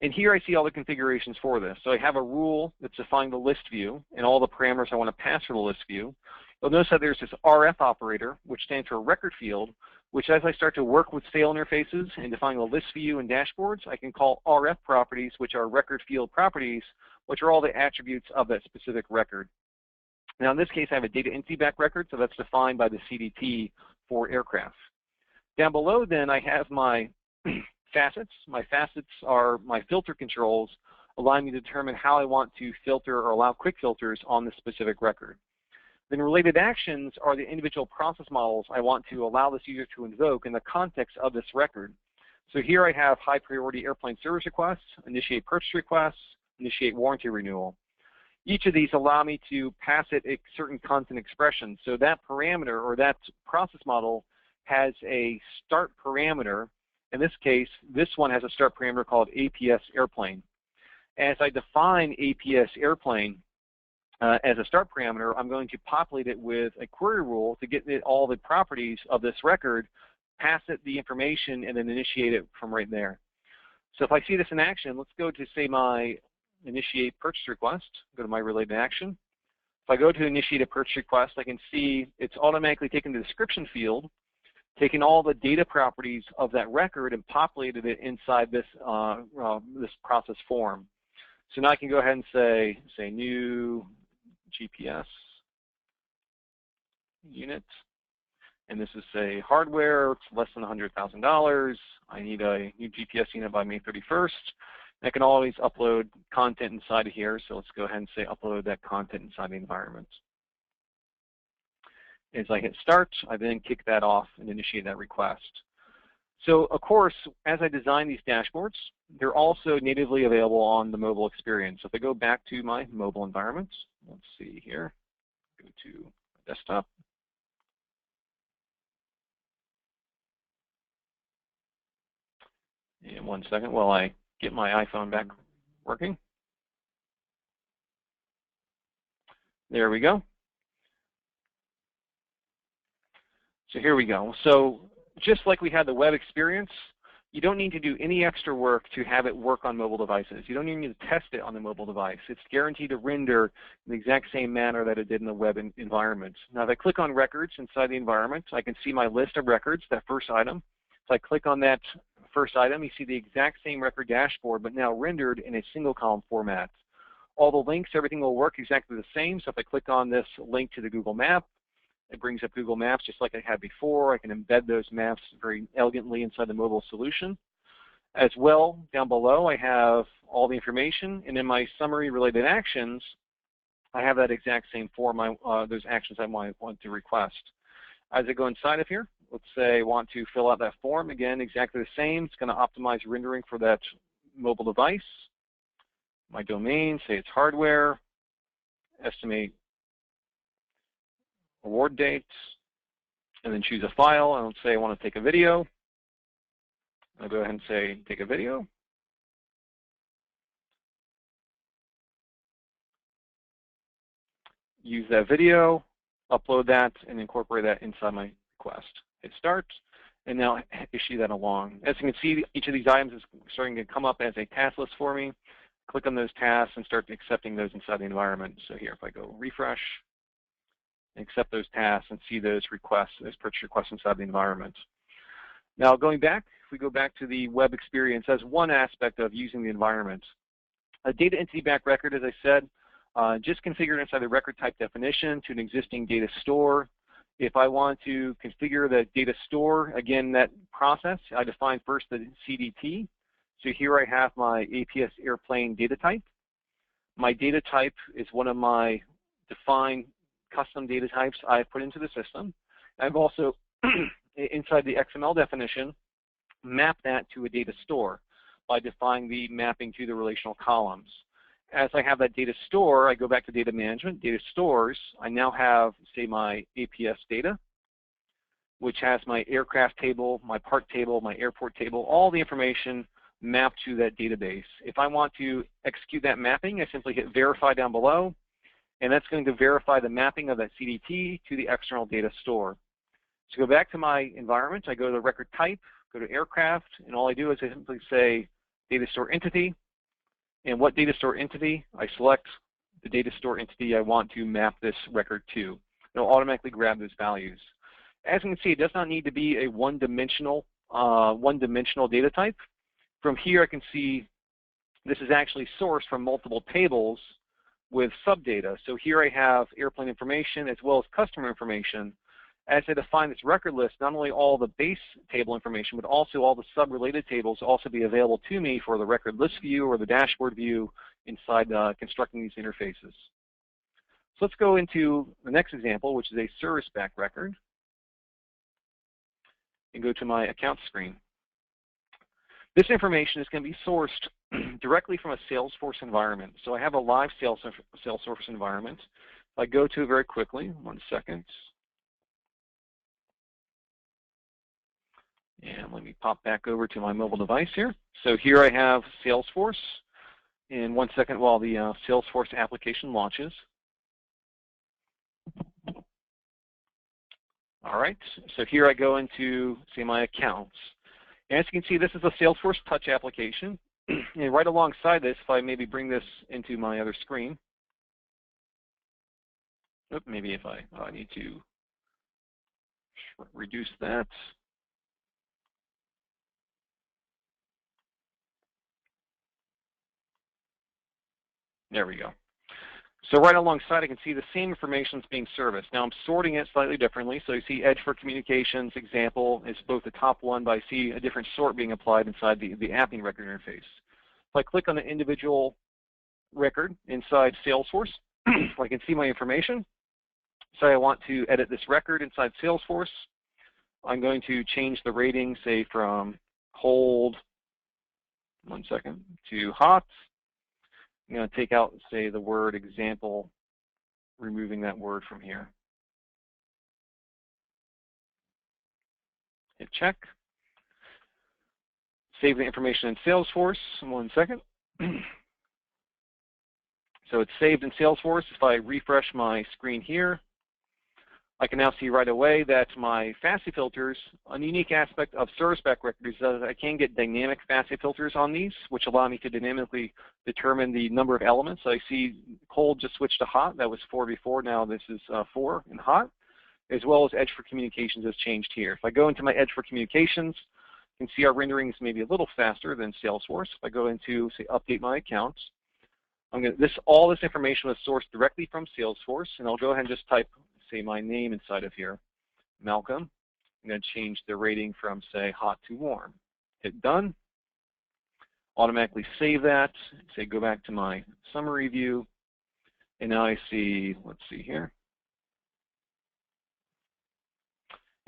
And here I see all the configurations for this. So I have a rule that's defining the list view and all the parameters I want to pass for the list view. You'll notice that there's this RF operator, which stands for record field, which as I start to work with stale interfaces and define the list view and dashboards, I can call RF properties, which are record field properties, which are all the attributes of that specific record. Now in this case, I have a data entity-backed record, so that's defined by the CDT for aircraft. Down below then, I have my facets. My facets are my filter controls, allowing me to determine how I want to filter or allow quick filters on this specific record. Then related actions are the individual process models I want to allow this user to invoke in the context of this record. So here I have high priority airplane service requests, initiate purchase requests, initiate warranty renewal. Each of these allow me to pass it a certain content expression. So that parameter or that process model has a start parameter. In this case, this one has a start parameter called APS airplane. As I define APS airplane, as a start parameter, I'm going to populate it with a query rule to get it all the properties of this record, pass it the information, and then initiate it from right there. So if I see this in action, let's go to, say, my initiate purchase request, go to my related action. If I go to initiate a purchase request, I can see it's automatically taken the description field, taken all the data properties of that record and populated it inside this, this process form. So now I can go ahead and say new GPS unit, and this is say hardware, it's less than $100,000. I need a new GPS unit by May 31st. I can always upload content inside of here, so let's go ahead and say upload that content inside the environment. As I hit start, I then kick that off and initiate that request. So of course, as I design these dashboards, they're also natively available on the mobile experience. So if I go back to my mobile environment, let's see here, go to desktop. And 1 second while I get my iPhone back working. There we go. So here we go. So just like we had the web experience, you don't need to do any extra work to have it work on mobile devices. You don't even need to test it on the mobile device. It's guaranteed to render in the exact same manner that it did in the web environment. Now if I click on records inside the environment, I can see my list of records, that first item. So I click on that first item, you see the exact same record dashboard, but now rendered in a single column format. All the links, everything will work exactly the same. So if I click on this link to the Google map, it brings up Google Maps just like I had before. I can embed those maps very elegantly inside the mobile solution. As well, down below, I have all the information, and in my summary related actions, I have that exact same form, those actions I want to request. As I go inside of here, let's say I want to fill out that form. Again, exactly the same. It's going to optimize rendering for that mobile device. My domain, say it's hardware, estimate award dates, and then choose a file. And let's say I want to take a video. I'll go ahead and say take a video. Use that video, upload that, and incorporate that inside my request. Hit start, and now issue that along. As you can see, each of these items is starting to come up as a task list for me. Click on those tasks and start accepting those inside the environment. So here, if I go refresh, accept those tasks and see those requests, those purchase requests inside the environment. Now going back, if we go back to the web experience as one aspect of using the environment, a data entity back record, as I said, just configured inside the record type definition to an existing data store. If I want to configure the data store, again, that process, I define first the CDT. So here I have my APS airplane data type. My data type is one of my defined custom data types I've put into the system. I've also, inside the XML definition, mapped that to a data store by defining the mapping to the relational columns. As I have that data store, I go back to data management, data stores. I now have, say, my APS data, which has my aircraft table, my part table, my airport table, all the information mapped to that database. If I want to execute that mapping, I simply hit verify down below, and that's going to verify the mapping of that CDT to the external data store. So go back to my environment, I go to the record type, go to aircraft, and all I do is I simply say data store entity, and what data store entity, I select the data store entity I want to map this record to. It'll automatically grab those values. As you can see, it does not need to be a one-dimensional data type. From here, I can see this is actually sourced from multiple tables with subdata. So here I have airplane information as well as customer information. As I define this record list, not only all the base table information, but also all the sub-related tables will also be available to me for the record list view or the dashboard view inside constructing these interfaces. So let's go into the next example, which is a service back record, and go to my account screen. This information is going to be sourced directly from a Salesforce environment. So I have a live Salesforce environment. If I go to it very quickly, 1 second. And let me pop back over to my mobile device here. So here I have Salesforce. In 1 second while the Salesforce application launches. All right, so here I go into, say, my accounts. And as you can see, this is a Salesforce Touch application. And right alongside this, if I maybe bring this into my other screen, maybe if I need to reduce that. There we go. So right alongside, I can see the same information is being serviced. Now I'm sorting it slightly differently. So you see Edge for Communications example is both the top one, but I see a different sort being applied inside the apping record interface. If If I click on an individual record inside Salesforce, I can see my information. So I want to edit this record inside Salesforce. I'm going to change the rating, say from cold, 1 second, to hot. I'm going to take out, say, the word example, removing that word from here. Hit check. Save the information in Salesforce. 1 second. So it's saved in Salesforce. If I refresh my screen here, I can now see right away that my FASI filters, a unique aspect of service-back records is that I can get dynamic FASI filters on these, which allow me to dynamically determine the number of elements. So I see cold just switched to hot. That was 4 before. Now this is 4 in hot, as well as Edge for Communications has changed here. If I go into my Edge for Communications, you can see our renderings maybe a little faster than Salesforce. If I go into, say, update my accounts, all this information was sourced directly from Salesforce, and I'll go ahead and just type, say, my name inside of here, Malcolm. I'm going to change the rating from, say, hot to warm. Hit done. Automatically save that. Say, go back to my summary view, and now I see, let's see here.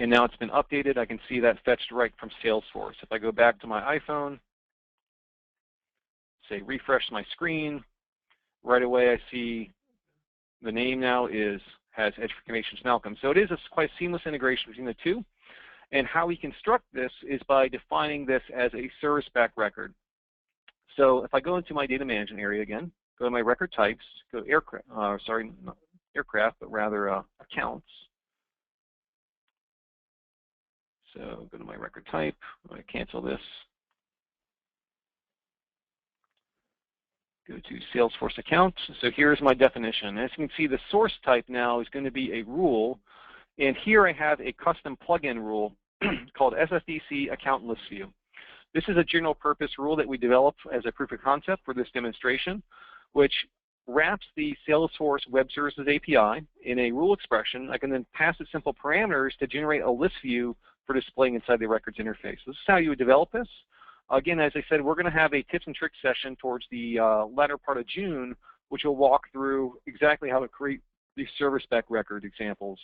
And now it's been updated. I can see that fetched right from Salesforce. If I go back to my iPhone, say refresh my screen, right away I see the name now has Edge for Communications Malcolm. So it is quite seamless integration between the two. And how we construct this is by defining this as a service-back record. So if I go into my data management area again, go to my record types, go aircraft, not aircraft, but rather accounts. So go to my record type. I'm going to cancel this. Go to Salesforce account. So here's my definition. As you can see, the source type now is going to be a rule. And here I have a custom plugin rule called SFDC Account List View. This is a general purpose rule that we developed as a proof of concept for this demonstration, which wraps the Salesforce Web Services API in a rule expression. I can then pass it simple parameters to generate a list view for displaying inside the records interface. This is how you would develop this. Again, as I said, we're going to have a tips and tricks session towards the latter part of June, which will walk through exactly how to create these service-back record examples.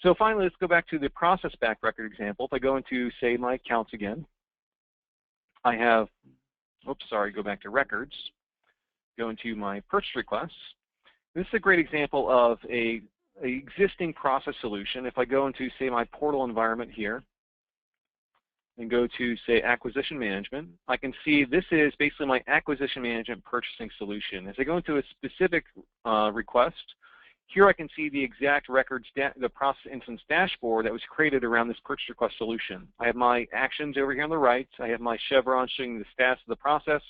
So finally, let's go back to the process-back record example. If I go into, say, my accounts again, I have, go back to records, go into my purchase requests. This is a great example of an existing process solution. If I go into, say, my portal environment here, and go to, say, acquisition management, I can see this is basically my acquisition management purchasing solution. As I go into a specific request, here I can see the exact records, the process instance dashboard that was created around this purchase request solution. I have my actions over here on the right. I have my chevron showing the status of the process.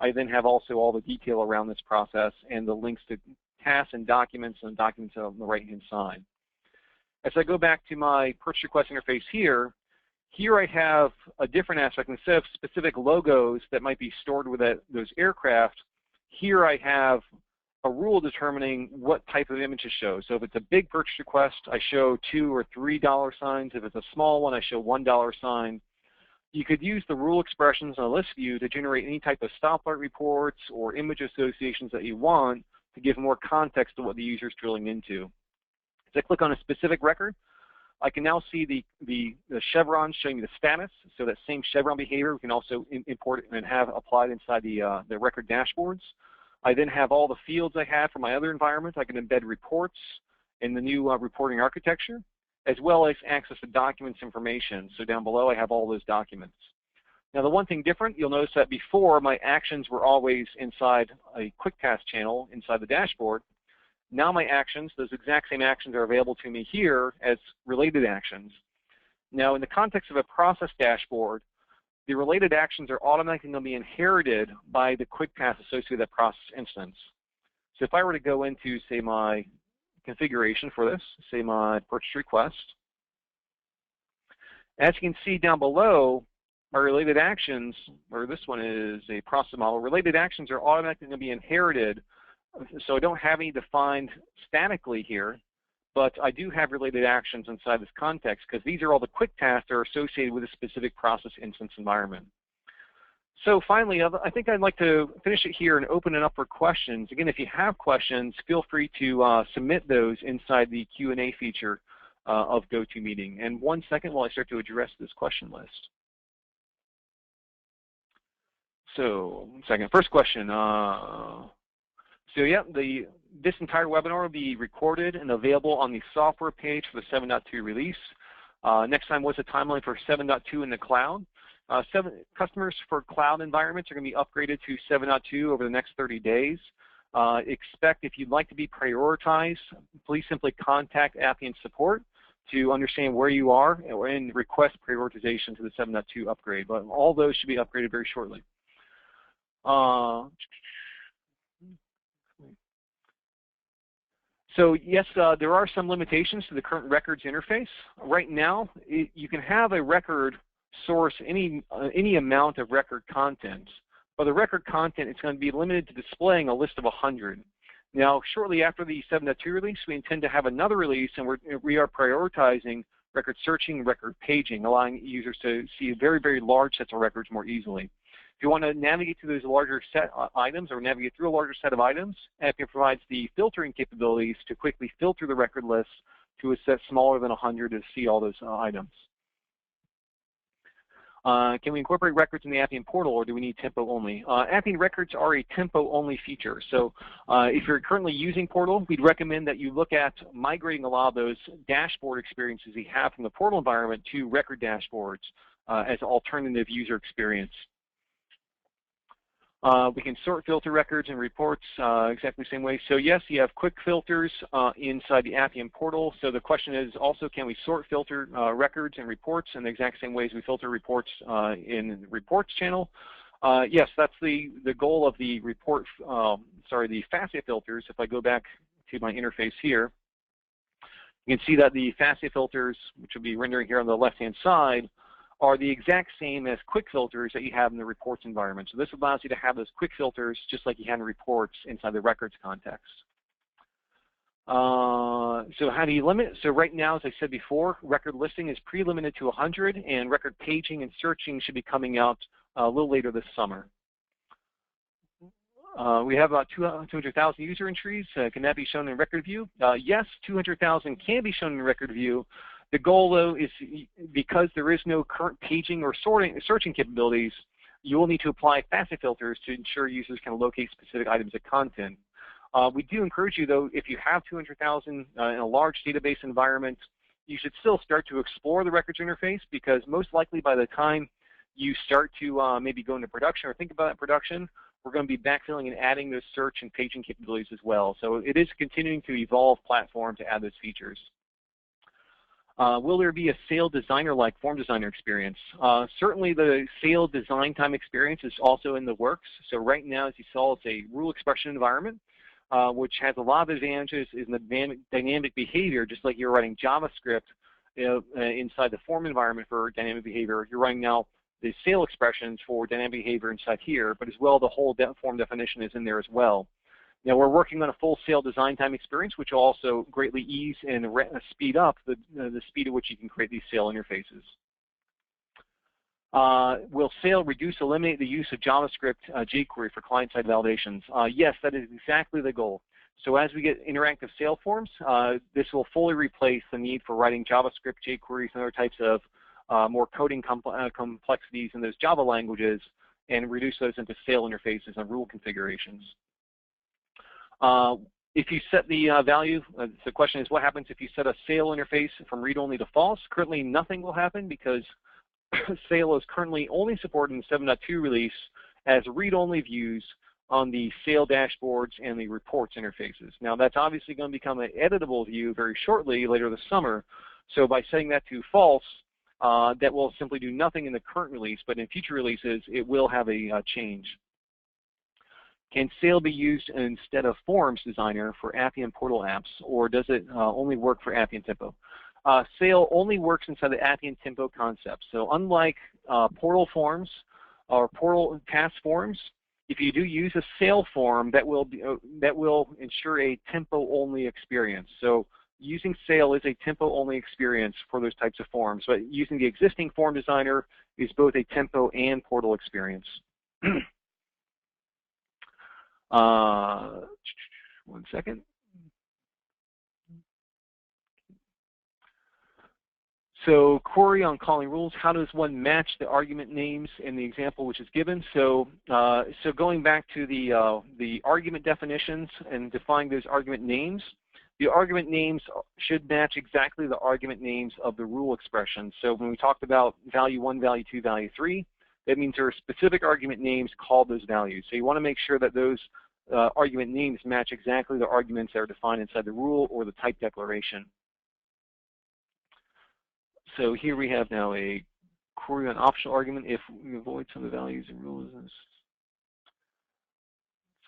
I then have also all the detail around this process and the links to tasks and documents on the right-hand side. As I go back to my purchase request interface here I have a different aspect. Instead of specific logos that might be stored with those aircraft, here I have a rule determining what type of image to show. So if it's a big purchase request, I show $2 or $3 signs. If it's a small one, I show $1 sign. You could use the rule expressions on a list view to generate any type of stoplight reports or image associations that you want to give more context to what the user is drilling into. As I click on a specific record, I can now see the chevron showing me the status. So that same chevron behavior we can also import and have applied inside the record dashboards. I then have all the fields I have for my other environment. I can embed reports in the new reporting architecture, as well as access the documents information. So down below I have all those documents. Now the one thing different, you'll notice that before my actions were always inside a quick pass channel inside the dashboard. Now my actions, those exact same actions are available to me here as related actions. Now in the context of a process dashboard, the related actions are automatically going to be inherited by the quick path associated with that process instance. So if I were to go into, say, my configuration for this, say my purchase request, as you can see down below, my related actions, or this one is a process model, related actions are automatically going to be inherited. So I don't have any defined statically here, but I do have related actions inside this context because these are all the quick tasks that are associated with a specific process instance environment. So finally, I think I'd like to finish it here and open it up for questions. Again, if you have questions, feel free to submit those inside the Q&A feature of GoToMeeting. And 1 second while I start to address this question list. So, 1 second. First question. So yeah, this entire webinar will be recorded and available on the software page for the 7.2 release. Next time, what's the timeline for 7.2 in the cloud? Customers for cloud environments are going to be upgraded to 7.2 over the next 30 days. Expect, if you'd like to be prioritized, please simply contact Appian support to understand where you are and request prioritization to the 7.2 upgrade. But all those should be upgraded very shortly. So yes, there are some limitations to the current records interface. Right now, you can have a record source any amount of record content, but the record content is going to be limited to displaying a list of 100. Now, shortly after the 7.2 release, we intend to have another release, and we are prioritizing record searching, record paging, allowing users to see very, very large sets of records more easily. If you want to navigate through those larger set items or navigate through a larger set of items, Appian provides the filtering capabilities to quickly filter the record list to a set smaller than 100 to see all those items. Can we incorporate records in the Appian portal, or do we need tempo only? Appian records are a tempo only feature. So if you're currently using portal, we'd recommend that you look at migrating a lot of those dashboard experiences you have from the portal environment to record dashboards as alternative user experience. We can sort, filter records and reports exactly the same way. So yes, you have quick filters inside the Appian portal. So the question is also, can we sort, filter records and reports in the exact same ways we filter reports in the reports channel? Yes, that's the goal of the report, the facet filters. If I go back to my interface here, you can see that the facet filters, which will be rendering here on the left-hand side, are the exact same as quick filters that you have in the reports environment. So this allows you to have those quick filters just like you have in reports inside the records context. So how do you limit? So right now, as I said before, record listing is pre-limited to 100, and record paging and searching should be coming out a little later this summer. We have about 200,000 user entries. Can that be shown in record view? Yes, 200,000 can be shown in record view. The goal, though, is because there is no current paging or searching capabilities, you will need to apply facet filters to ensure users can locate specific items of content. We do encourage you, though, if you have 200,000 in a large database environment, you should still start to explore the records interface, because most likely by the time you start to maybe go into production or think about production, we're going to be backfilling and adding those search and paging capabilities as well. So it is continuing to evolve platform to add those features. Will there be a sale designer-like form designer experience? Certainly the sale design time experience is also in the works. So right now, as you saw, it's a rule expression environment, which has a lot of advantages in the dynamic behavior, just like you're writing JavaScript inside the form environment for dynamic behavior. You're writing now the sale expressions for dynamic behavior inside here, but as well the whole form definition is in there as well. Now, we're working on a full sale design time experience, which will also greatly ease and speed up the speed at which you can create these sale interfaces. Will sale reduce, eliminate the use of JavaScript jQuery for client-side validations? Yes, that is exactly the goal. So as we get interactive sale forms, this will fully replace the need for writing JavaScript jQueries and other types of more coding complexities in those Java languages, and reduce those into sale interfaces and rule configurations. If you set the value, the question is, what happens if you set a sale interface from read-only to false? Currently, nothing will happen, because sale is currently only supported in the 7.2 release as read-only views on the sale dashboards and the reports interfaces. Now, that's obviously going to become an editable view very shortly, later this summer. So by setting that to false, that will simply do nothing in the current release, but in future releases, it will have a change. Can sale be used instead of forms designer for Appian portal apps, or does it only work for Appian Tempo? Sale only works inside the Appian Tempo concept. So unlike portal forms or portal task forms, if you do use a sale form, that will ensure a tempo only experience. So using sale is a tempo only experience for those types of forms, but using the existing form designer is both a tempo and portal experience. One second. So query on calling rules, how does one match the argument names in the example which is given? So, going back to the argument definitions and defining those argument names, the argument names should match exactly the argument names of the rule expression. So when we talked about value 1, value 2, value 3, that means there are specific argument names called those values. So you want to make sure that those argument names match exactly the arguments that are defined inside the rule or the type declaration. So here we have now a query on optional argument if we avoid some of the values and rules. Let's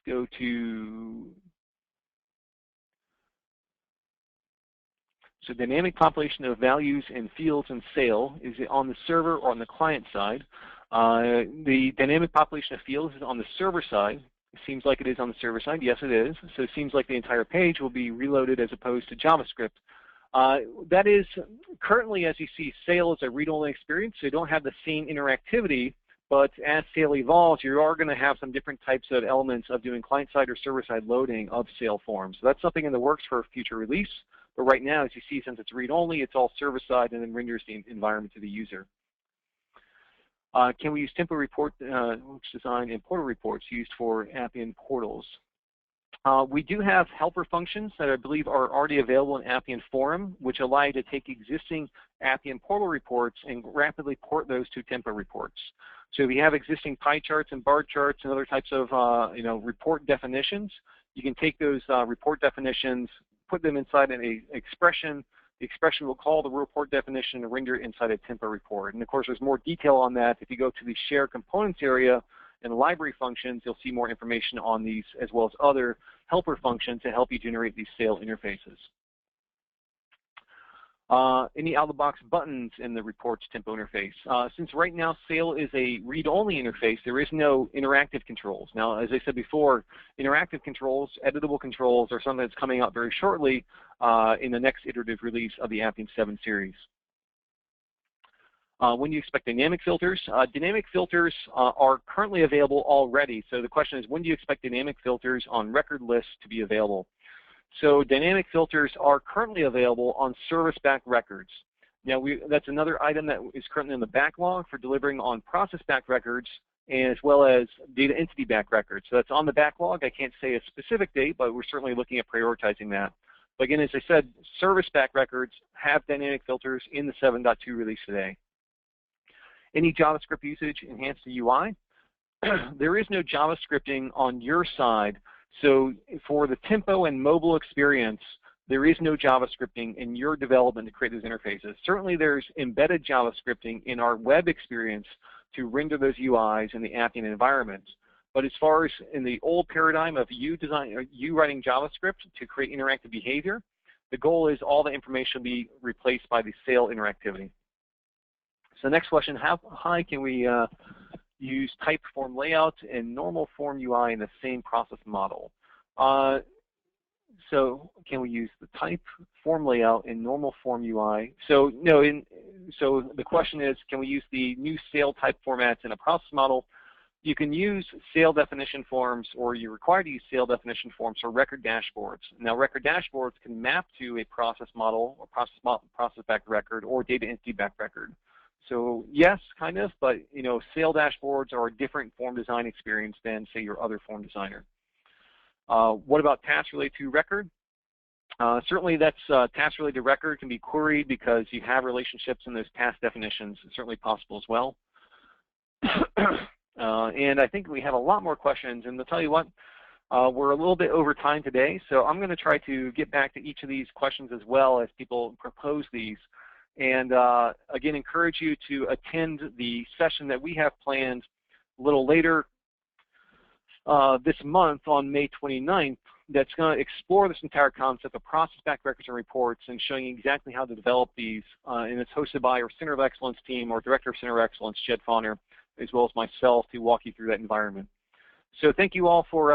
go to, so dynamic population of values and fields in sale, is it on the server or on the client side? The dynamic population of fields is on the server side. It seems like it is on the server side. Yes, it is. So it seems like the entire page will be reloaded as opposed to JavaScript. That is currently, as you see, sale is a read-only experience, so you don't have the same interactivity, but as sale evolves, you are going to have some different types of elements of doing client-side or server-side loading of sale forms. So that's something in the works for a future release, but right now, as you see, since it's read-only, it's all server-side and then renders the environment to the user. Can we use tempo report design and portal reports used for Appian portals? We do have helper functions that I believe are already available in Appian Forum, which allow you to take existing Appian portal reports and rapidly port those to tempo reports. So if you have existing pie charts and bar charts and other types of report definitions, you can take those report definitions, put them inside an expression. The expression will call the report definition and render it inside a tempo report. And of course, there's more detail on that. If you go to the Share Components area, and library functions, you'll see more information on these as well as other helper functions to help you generate these sale interfaces. Any out-of-the-box buttons in the reports tempo interface? Since right now sale is a read-only interface, there is no interactive controls. Now, as I said before, interactive controls, editable controls, are something that's coming out very shortly in the next iterative release of the Appian 7 series. When do you expect dynamic filters? Dynamic filters are currently available already. So the question is, when do you expect dynamic filters on record lists to be available? So dynamic filters are currently available on service-backed records. Now, that's another item that is currently in the backlog for delivering on process-backed records as well as data entity-backed records. So that's on the backlog. I can't say a specific date, but we're certainly looking at prioritizing that. But again, as I said, service-backed records have dynamic filters in the 7.2 release today. Any JavaScript usage enhance the UI? There is no JavaScripting on your side. So for the tempo and mobile experience, there is no JavaScripting in your development to create those interfaces. Certainly there's embedded JavaScripting in our web experience to render those UIs in the Appian environment. But as far as in the old paradigm of you writing JavaScript to create interactive behavior, the goal is all the information will be replaced by the sale interactivity. So next question, how high can we use type form layout and normal form UI in the same process model? So can we use the type form layout and normal form UI? So no, so the question is, can we use the new sale type formats in a process model? You can use sale definition forms, or you're required to use sale definition forms for record dashboards. Now, record dashboards can map to a process model or process-backed record or data entity-backed record. So yes, kind of, but sale dashboards are a different form design experience than, say, your other form designer. What about tasks related to record? Certainly that's tasks related to record can be queried because you have relationships in those task definitions. It's certainly possible as well. And I think we have a lot more questions, and to tell you what, we're a little bit over time today, so I'm going to try to get back to each of these questions as well as people propose these. And again, encourage you to attend the session that we have planned a little later this month on May 29th that's going to explore this entire concept of process-backed records and reports and showing you exactly how to develop these. And it's hosted by our Center of Excellence team, or Director of Center of Excellence, Jed Fauner, as well as myself to walk you through that environment. So thank you all for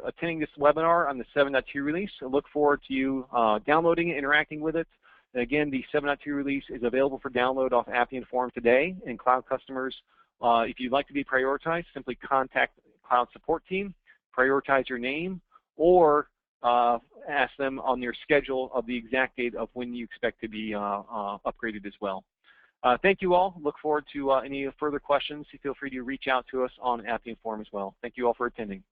attending this webinar on the 7.2 release. I look forward to you downloading it, interacting with it. And again, the 7.2 release is available for download off Appian Forum today, and cloud customers If you'd like to be prioritized, simply contact the Cloud Support Team, prioritize your name, or ask them on your schedule of the exact date of when you expect to be upgraded as well. Thank you all. Look forward to any further questions. Feel free to reach out to us on Appian Forum as well. Thank you all for attending.